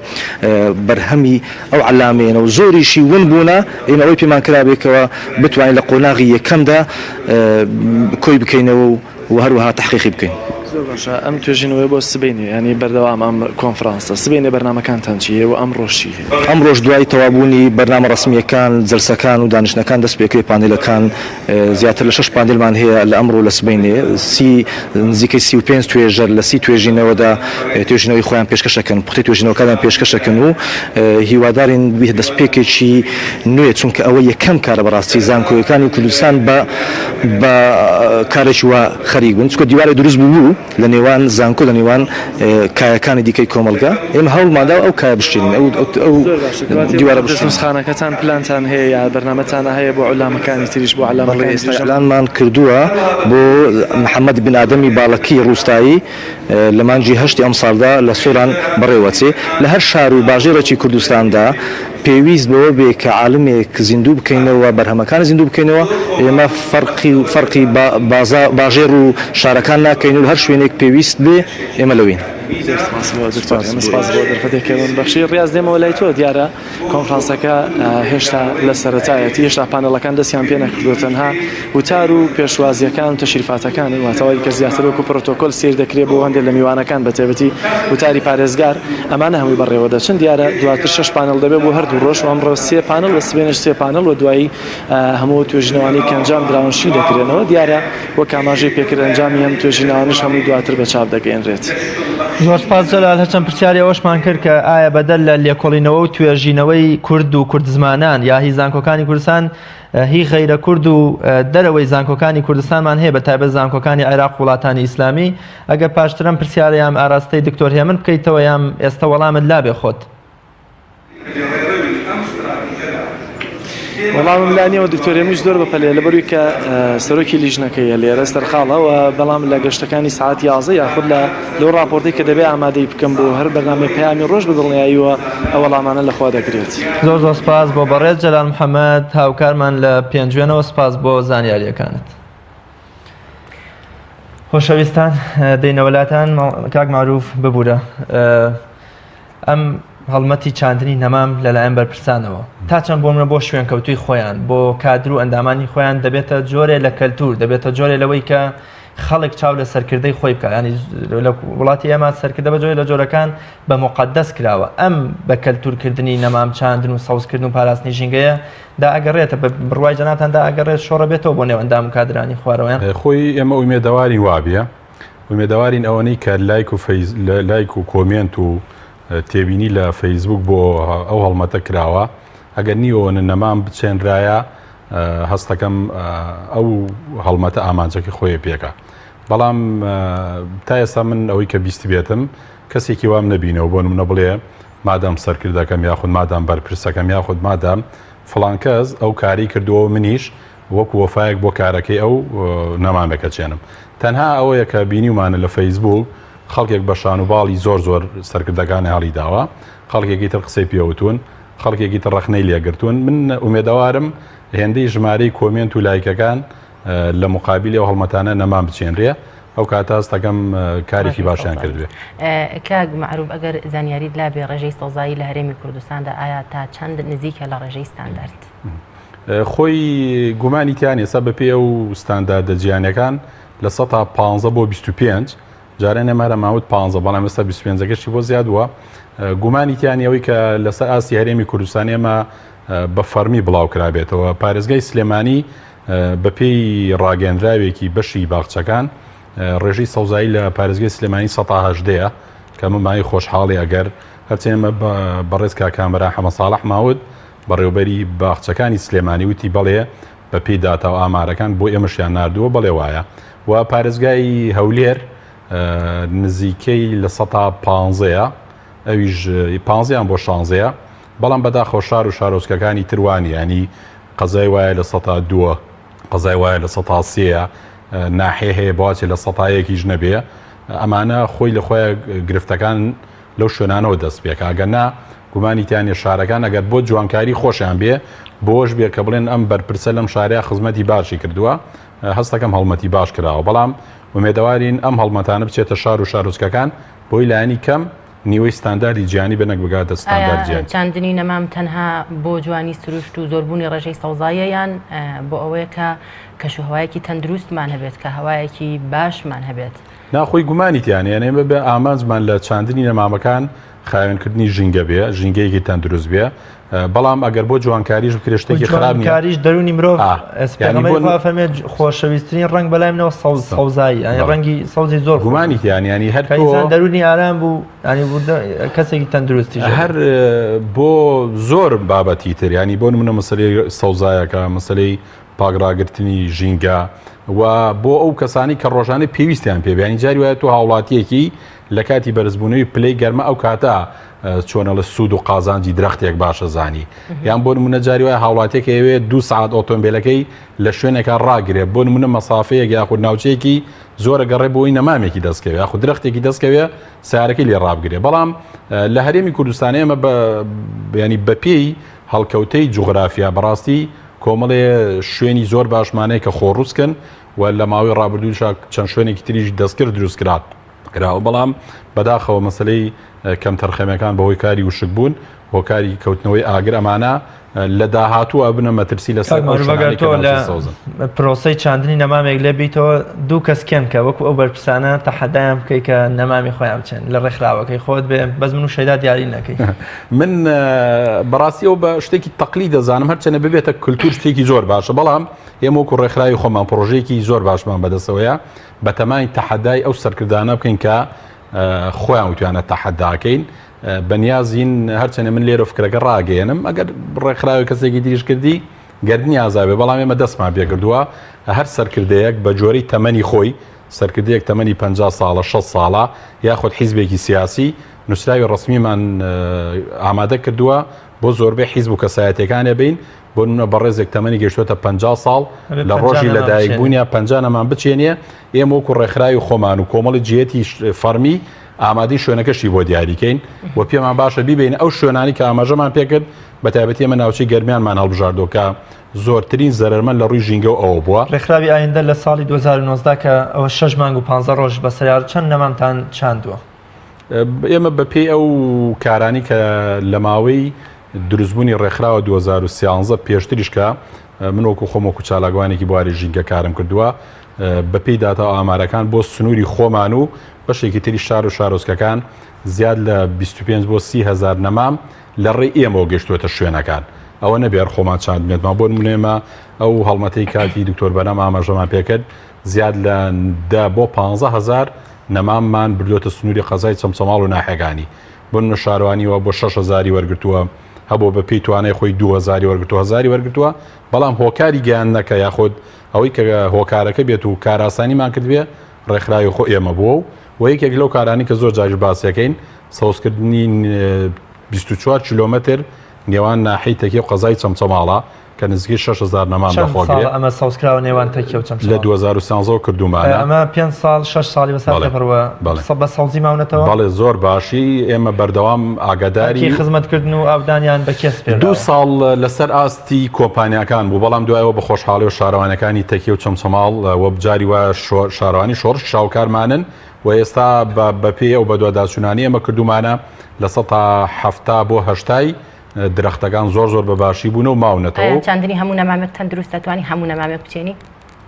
بەرهەمی ئەو علامێنە و زۆریشی ون بوونە ئێمە ئەوەی پێمان کرابێکەوە بتوانین لە قۆناغی یەکەمدا کۆی بکەینەوە و هەروەها تحقیقی بکەین. زۆر باشە ئەم توێژینەوەی بۆ سبەینێ ینی بەردەوام ئەم کۆنفرانسە سبەینێ بەرنامەکانتان چیە و ئەم ڕۆژی ئەم ڕۆژ دوای تەوابوونی بەرنامە ڕسمیەکان جەلسەکان و دانیشتەکان دەست پێکەوەی پانێلەکان زیاتر لە 6 پانێلمان هەیە لە ئەمڕۆ لە سبەینێ نزیکەی 35 توێژەر لە 30 توێژینەوەدا توێژینەوەی خۆیان پێشکەشەکەن پوختی توێژینەوەکانیان پێشکەشەکەن و هیوادارین دەستپێکێکی نوێ چونکە ئەوە یەکەم کارە بەڕاستی زانکۆیەکانی کوردستان بە کارێکی وا خەریک بوون چونکە دیوارێ دروست بوو لە نێوان زانکۆ لە نێوان کایەکانی دیکەی کۆمەلگا ئێمە هەوڵمادا ئەو کایە بشتێنین ئەو دیوارە نوسخانەکەتان پلانتان هەیە یا بەرنامەتان هەیە بۆ علامەکانی تریش بۆ علامەکانی ئێستا ئەلانمان کردووە بۆ محەممەد بن ئادەمی باڵەکی ڕووستایی لە مانجی هەشتی ئەم ساڵدا لە سۆران بەڕێوەچێ لە هەر شار و باژێرەی کوردستاندا پێویست بەوە بێ کە عالمێک زیندوو بکەینەوە بەرهەمەکان زیندوو بکەینەوە ئێمە فەرقی باژێر و شارەکان ناکەین و هەر شوێنێک پێویست بێ ئێمە لەوین. بەخشی ڕاز دێمەوە لای تۆ دیارە کۆنفرانسەکە هێشتا لە سەرەتایەتی هێشتا پانەڵەکان دەستیان پێ نەکردووە تەنها وتار و پێشوازیەکان و تەشریفاتەکان واتەوەی کە زیاتر وەکو پرۆتۆکۆل سیر دەکرێت بۆ هەندێک لە میوانەکان بە تایبەتی وتاری پارێزگار ئەمانە هەمووی بەڕێوە دەچن دیارە دواتر 6 پانەڵ دەبێت بۆ هەردوو ڕۆژ و ئەمڕۆ 3 پانەڵ و سبێنش 3 پانەڵ و دوایی هەموو توێژینەوانی کە ئەنجام دراونشی دەکرێنەوە دیارە وەک ئاماژەی پێکرد ئەنجامی ئەم توێژینەوانش هەمووی دواتر بە چاپ دەگەێنرێت. زۆر سپاس جەلال هەچەند پرسیاری ئەوەشمان کرد کە ئایا بەدەل لە لێکۆڵینەوە و توێژینەوەی کورد و کورد زمانان یا هی زانکۆکانی کوردستان هی غەیرە کورد و دەرەوەی زانکۆکانی کوردستانمان هەیە بە تایبەت زانکۆکانی عێراق وڵاتانی ئیسلامی ئەگەر پاشترم پرسیارە یام ئاراستەی دکتۆر هێمن بکەیتەوە یام ئێستا وەڵامت لابێ خۆت. وەڵامم لانیەوە دکتۆرێمیش زۆر بەپەلێ لەبەروی کە سەرۆکی لیژنەکەیە لێرە سەرخاڵەوە بەڵام لە گەشتەکانی ساعت 11 یاخود لەو راپۆرتی کە دەبێت ئامادەی بکەم بۆ هەر بەرنامەی پەیامی ڕۆژ بەدڵنیاییوە ئەو وەڵامانە لەخوا دەگرێت. زۆر سپاس بۆ بەڕێز جەلال محەممەد هاوکارمان لە پێنجوێنەوە سپاس بۆ زانیاریەکانت. خۆشەویستان دەینەوەلاتان کاک معروف ببوورە ئەم هەڵمەتی چاندنی نەمام لەلایەن بەرپرسانەوە تا چەند بۆ منە بۆ شوێن کەوتوی خۆیان بۆ کادر و ئەندامانی خۆیان دەبێتە جۆرێ لە کەلتور دەبێتە جۆرێ لەوەی کە خەڵک چاو لە سەرکردەی خۆی بکە ینی لە وڵاتی ئێمە سەرکردە بە جۆرێ لە جۆرەکان بە مقدەس کراوە ئەم بە کەلتورکردنی نەمام چاندن و سەوزکردن و پاراستنی ژینگەیە دا ئەگەڕێتە بە بڕوای جەناتاندا ئەگەڕێت شۆڕە بێتەوە بۆ نێو ئەندام و کادرانی خوارەوەیان خۆی ئێمە ئومێدەواری وابیە ئومێدەوارین ئەوەنەی کە لایک و کۆمنت و تێبینی لە فەیسبوک بۆ ئەو هەڵمەتە کراوە ئەگەر نیوەوەنە نەمان بچێنرایە هەستەکەم ئەو هەڵمەتە ئامانجەکە خۆی پێکە بەڵام تا ئێستا من ئەوەی کە بیستی بێتم کەسێکی وام نەبینەوە بۆ نمونە بڵێ مادام سەرکردەکەم یاخود مادام بەرپرسەکەم یاخود مادام فڵان کەس ئەو کاری کردووە منیش وەکو وەفایەک بۆ کارەکەی ئەو نەمامێکە چێنم تەنها ئەوەیە کە بینیمانە لە فەیسبوک خەڵکێک بە شانوباڵی زۆر سەرکردەکانی هەڵی داوە خەڵکێکی تر قسەی پێوتون خەڵکێکی تر ڕەخنەی لێگرتوون من ئومێدەوارم هێندەی ژمارەی کۆمنت و لایکەکان لە مقابلی ئەو هەڵمەتانە نەمان بچێنرێ ئەو کاتاس دەکەم کارێکی باشیان کردوێ. کاک معروف ئەگەر زانیاریت لابێ ڕێژەی سەوزایی لە هەرێمی کوردستاندا ئایا تا چەند نزیکە لە ڕێژەی ستاندارد؟ خۆی گومانی تیان ێستا بەپێ و ستانداردە جیهانیەکان لە 15 بۆ 25 جارێ نەمارە ماوت 15 بەڵام ئێستا 25گەشتی بۆ زیادوە گومانی تیانیەوەی کە لەسەر ئاسی هەرێمی کوردستان ئێمە بە فەرمی بڵاو کرابێتەوە پارێزگای سلێمانی بەپێی ڕاگەندراوێکی بەشی باخچەکان ڕێژەی سەوزایی لە پارێزگای سلێمانی 118ەیە کە من مای خۆشحاڵی ئەگەر هەرچێمە بەڕێز کا کامەرا حەمە ساڵح ماوت بەڕێوبەری باخچەکانی سلێمانی وتی بەڵێ بە پێی داتاو ئامارەکان بۆ ئێمەشیان نردووە بەڵێ وایە و پارێزگای هەولێر نزیکەی لە 15ەیە ئەویش 15یان بۆ 16ەیە بەڵام بەداخەوە شار و شارۆچکەکانی تروانی ینی قەزای وایە لە 102 قەزای وایە لە 103 ناحێ هەیە بواچێ لە 100یەکیش نەبێ ئەمانە خۆی لە خۆی گرفتەکان لەو شوێنانەوە دەست پێک ئاگەنا گومانی تیانێ شارەکان ئەگەر بۆ جوانکاری خۆشیان بێ بۆش بێ کە بڵێن ئەم بەرپرسە لەم شارەیە خزمەتی باشی کردووە هەستەکەم هەڵمەتی باش کراوە بەڵام ومێدەوارین ئەم هەڵمەتانە بچێتە شار و شارۆچکەکان بۆی لایەنی کەم نیوەی ستانداردی جیانی بنەک بگاتە ستاندارد جیانی. چاندنی نەمام تەنها بۆ جوانی سروشت و زۆربوونی ڕێژەی سەوزاییان بۆ ئەوەیە کە کەشوهەوایەکی تەندروستمان هەبێت کە هەوایەکی باشمان هەبێت. ناخۆی گومانی تیانێنێ بە ئامانجمان لە چاندنی نەمامەکان خاوێنکردنی ژینگە بێ ژینگەیەکی تەندروست بێ بەڵام ئەگەر بۆ جوانکاریش بکرێشتێکی خراپ نیە کاریش دەرونی مرۆڤ فەرمێت خۆشەویستترین ڕنگ بەلایمنەوە سەوزایی ڕەنگی سەوزی زۆر گومانی تیانیانی هەر دەرونی ئارام بوو کەسێکی تەندروستی هەر بۆ زۆر بابەتی تر ینی بۆ نمونە مەسلەی سەوزایەکە مەسلەی پاگراگرتنی ژینگە و بۆ ئەو کەسانی کە ڕۆژانە پێویستیان پێبیانی جاری وایە تۆ هاوڵاتیەکی لە کاتی بەرزبوونەوەی پلەی گەرمە ئەو کاتە چۆنە لە سوود و قازانجی درەختێک باشە زانی یان بۆ نمونە جاری وایە هاوڵاتێک ئەوێ 2 ساعت ئۆتۆمبیلەکەی لە شوێنێکە ڕاگرێت بۆ نمونە مەسافەیەک یاخود ناوچەیەکی زۆرە گەڕێ بۆی نەمامێکی دەستکەوێت یاخود درەختێکی دەستکەوێت سیارەکەی لێ ڕابگرێت بەڵام لە هەرێمی کوردستان ئێمە ینی بەپێی هەڵکەوتەی جوغرافیا بەڕاستی کۆمەڵێ شوێنی زۆر باشمانەیە کە خۆڕووسکن و لە ماوەی ڕابردووش چەند شوێنێکی تریش دەستکرد دروستکرات کراوە بەڵام بەداخەوە مەسلەی کەم تەرخەمەکان بەهۆی کاری وشک بوون هۆکاری کەوتنەوەی ئاگر ئەمانە لە داهاتووە بنە مەترسی لەسەر پرۆسەی چاندنی نەمامێک لێ بیتەوە دوو کەس کێم کە وەکو ئەو بەرپرسانە تەحەدایان بکەی کە نەمامی خۆیان بچێن لە ڕێکخراوەکەی خۆت بێ بەس من و شەیدا دیاری نەکەی من بەڕاستی ئەو بە شتێکی تەقلی دەزانم هەرچەنە ببێتە کولتور شتێکی زۆر باشە بەڵام ئێمە وەکو ڕێکخراوی خۆمان پرۆژەیەکی زۆر باشمان بەدەستەوەیە بە تەمای تەحەدای ئەو سەرکردانە بکەین کە خۆیان وتوانە تەحەداکەین بەنیازین هەرچەنە من لێرە فکرەکە ڕاگەێنم ئەگەر ڕێکخراوی کەسێکی دیریش کردی گەردنی ئازابێ بەڵام ئێمە دەستمان پێکردووە هەر سەرکردەیەک بە جۆرەی تەمەنی خۆی سەرکردەیەک تەمەنی 50 ساڵە 6 ساڵە یاخود حیزبێکی سیاسی نووسراوی ڕسمیمان ئامادە کردووە بۆ زۆربەی حیزب و کەسایەتەکانە بین بۆ نمونە بەڕێزێک تەمەنی گەشتوتە 50 ساڵ لە ڕۆژی لەدایکبوونیە 50 نەمان بچێنێ ئێمە وەکو ڕێکخراوی خۆمان و کۆمەڵی جێتی فەرمی ئامادەی شوێنەکەشی بۆ دیاریکەین و پێمان باشە بیبین ئەو شوێنانی کە ئاماژەمان پێکرد بە تایبەتی ئێمە ناوچەی گەرمیانمان هەڵبژاردۆکە زۆرترین زەرمەند لە ڕووی ژینگە و ئەوە بووە ڕێکخراوی ئایندە لە ساڵی 2019 کە ئەوە 6 مانگ و 15 ڕۆژ بە سەیار چەند نەمامتان چاندووە ئێمە بەپێی ئەو کارانی کە لە ماوەی دروستبوونی ڕێکخراوە 2013 پێشتریشکە من وەکو خۆم وەکو چالاگوانێکی بواری ژینگە کارم کردووە بەپێی داتا ئامارەکان بۆ سنووری خۆمان و بەشێکی تری شار و شارۆچکەکان زیاد لە 25 بۆ 30 هزار نەمام لە ڕێی ئێمەوە گەشتوێتە شوێنەکان ئەوە نەبێر خۆمان چاندمێتمان بۆ نمونێمە ئەو هەڵمەتەی کاتی دکتۆر بەنام ئاماژەمان پێکرد زیاد لە 10 بۆ 15 هزار نەماممان بردوێتە سنووری قەزای چەمچەماڵ و ناحێگانی بۆ شارەوانیەوە بۆ 6 هزاری وەرگرتووە هەبوو بە پێی توانای خۆی 2000 وەرگرتووە هزاری وەرگرتووە بەڵام هۆکاری گیان نەکە یاخود ئەوەی کە هۆکارەکە بێت و کاراسانیمان کردوێ ڕێکخراوی خۆ ئێمە بووە و یەکێک لەو کارانی کە زۆر جاژ باسیەکەین سەوزکردنی 24 کیلۆمەتر نێوان ناحەی تەکیە و قەزای چەمچەماڵە کە نزیکەی 6000 نەمان دەخۆگرێت ئەمە سەوزکراوە نێوان تەکیە و چەمچەماڵ لە 2013 کردومانە ئەمە 5 ساڵ 6 ساڵی بەسەر بە سەوزی ماونەتەوە بەڵێ زۆر باشی ئێمە بەردەوام ئاگاداری خزمەتکردن و ئاودانیان بە کەس پێ 2 ساڵ لەسەر ئاستی کۆمپانیەکان بوو بەڵام دوایەوە بە خۆشحاڵی و شارەوانەکانی تەکیە و چەمچەماڵ وە بجاری وە شارەوانی شۆڕش شاوکارمانن و ئێستا بەپێ ئەو بە دوواداچوونانی ئەمە کردومانە لە 170 بۆ 80 درەختەکان زۆر بە باشی بوون و ماونەتەوە چاندنی هەموو نەمامێک تەندروست دەتوانی هەموو نەمامێک بچێنی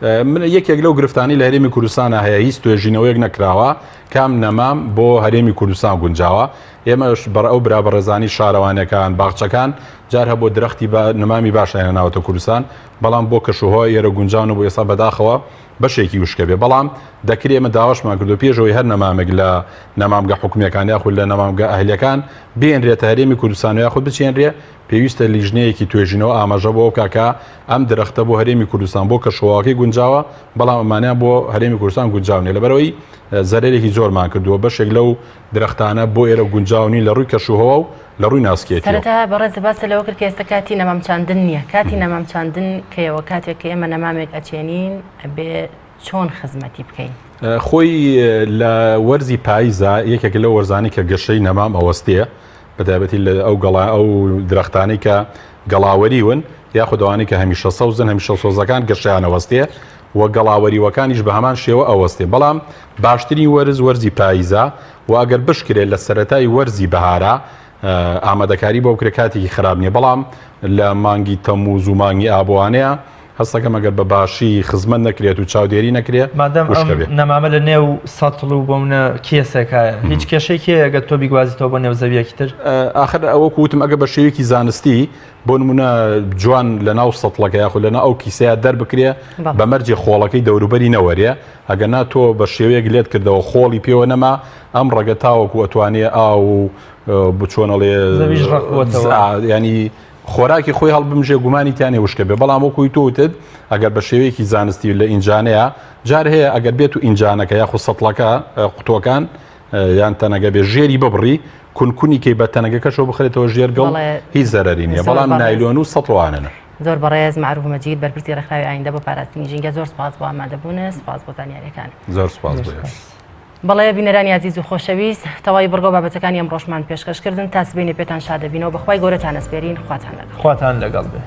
من یەکێک لەو گرفتانی لە هەرێمی کوردستانە هەیە هیچ توێژینەوەیەک نەکراوە کام نەمام بۆ هەرێمی کوردستان گونجاوە ئێمەش بەڕ ئەو برابەڕێزانی شارەوانەکان باخچەکان جار هەبوو درەختی نەمامی باشە ناوەتە کوردستان بەڵام بۆ کەشوهۆی ئێرە گونجان و بۆ ئێستا بەداخەوە بەشێکی وشکە بێ بەڵام دەکرێت ئێمە داواشمان کردو پێشەوەی هەر نەمامێک لە نەمامگە حکومیەکان یاخود لە نەمامگە ئەهلیەکان بێنرێتە هەرێمی کوردستان و یاخود بچێنرێ پێویستە لیژنەیەکی توێژینەوە ئاماژە بۆ کاکە ئەم درەختە بۆ هەرێمی کوردستان بۆ کە شەواکەی گونجاوە بەڵام ئەمانیان بۆ هەرێمی کوردستان گونجاونێ لەبەرەوەی زەرێکی زۆرمان کردووە بەشێک لەو درەختانە بۆ ئێرە گونجاونی لە ڕووی کەشوهەوە و لە ڕووی ناسکێتی سەرەتا بەڕێز باس لەوە کرد کە ئێستا کاتی نەمامچاندن نییە کاتی نەمامچاندن کەیەوە کاتێک کە ئێمە نەمامێک ئەچێنین بێ چۆن خزمەتی بکەین خۆی لە وەرزی پاییزە یەکێک لە وەرزانی کە گەشەی نەمام ئەوەستەیە بەتایبەتی لە ئەو درەختانی کە گەڵاوەری ون یاخودەوانی کە هەمیشە سەوزن هەمیشە سۆزەکان گەشەیان ئەوەستەیە و گەڵاوەریوەکانیش بە هەمان شێوە ئەوەستێ بەڵام باشترین وەرزی پاییزە و ئەگەر بشکرێت لە سەرەتای وەرزی بەهارە ئامادەکاری بۆ بکرێت کاتێکی خراپ نییە بەڵام لە مانگی تەمووز و مانگی ئابوانەیە هەستەکەم ئەگەر بە باشی خزمەت نەکرێت و چاودێری نەکرێت مادەم نەمامە لە نێو سەتڵ و بۆ منە کێسێکایە هیچ کێشێکی ئەگەر تۆ بیگوازیتەوە بۆ نێو زەویەکی تر ئاخر ئەوە کووتم ئەگە بە شێوەیەکی زانستی بۆ نمونە جوان لە ناو سەتڵەکە یاخود لەنا ئەو کیسەیە دەربکرێ بە مەرجی خۆڵەکەی دەوروبەری نەوەریە ئەگەر نا تۆ بە شێوەیەک لێت کردەوە خۆڵی پێوە نەما ئەم ڕەگە تاوەکو ئەتوانێ ئاو بچۆنەڵێ ینی خۆراکی خۆی هەڵبمژێ گومانیتیانێ وشکە بێ بەڵام وەکوی تۆتت ئەگەر بە شێوەیەکی زانستی لە ئینجانەیە جار هەیە ئەگەر بێت و ئینجانەکە یاخو سەتڵەکە قوتۆکان یان تەنەگە بێ ژێری ببڕی کونکونی کەی بە تەنەگەکەشەوە بخرێتەوە ژێرگەڵ هیچ زەرەری نییە بەڵام نایلۆن و سەتڵوانن زۆر بەڕێز معروف مەجید بەرپرسی ڕێکخراوی ئایندە بۆ پاراستنی ژینگە زۆر سپاس بۆ ئامادەبوون سپاس بۆ زانیاریەکان زۆر سپاس بۆ بەڵێ بینەرانی عزیز و خۆشەویست تەواوی بڕگە و بابەتەکانی ئەم ڕۆژمان پێشکەشکردن تا سبەینێ پێتان شادەبینەوە بەخوای گەورەتان ئەسپێرین خواتان لەگەڵ لەگەڵ بێ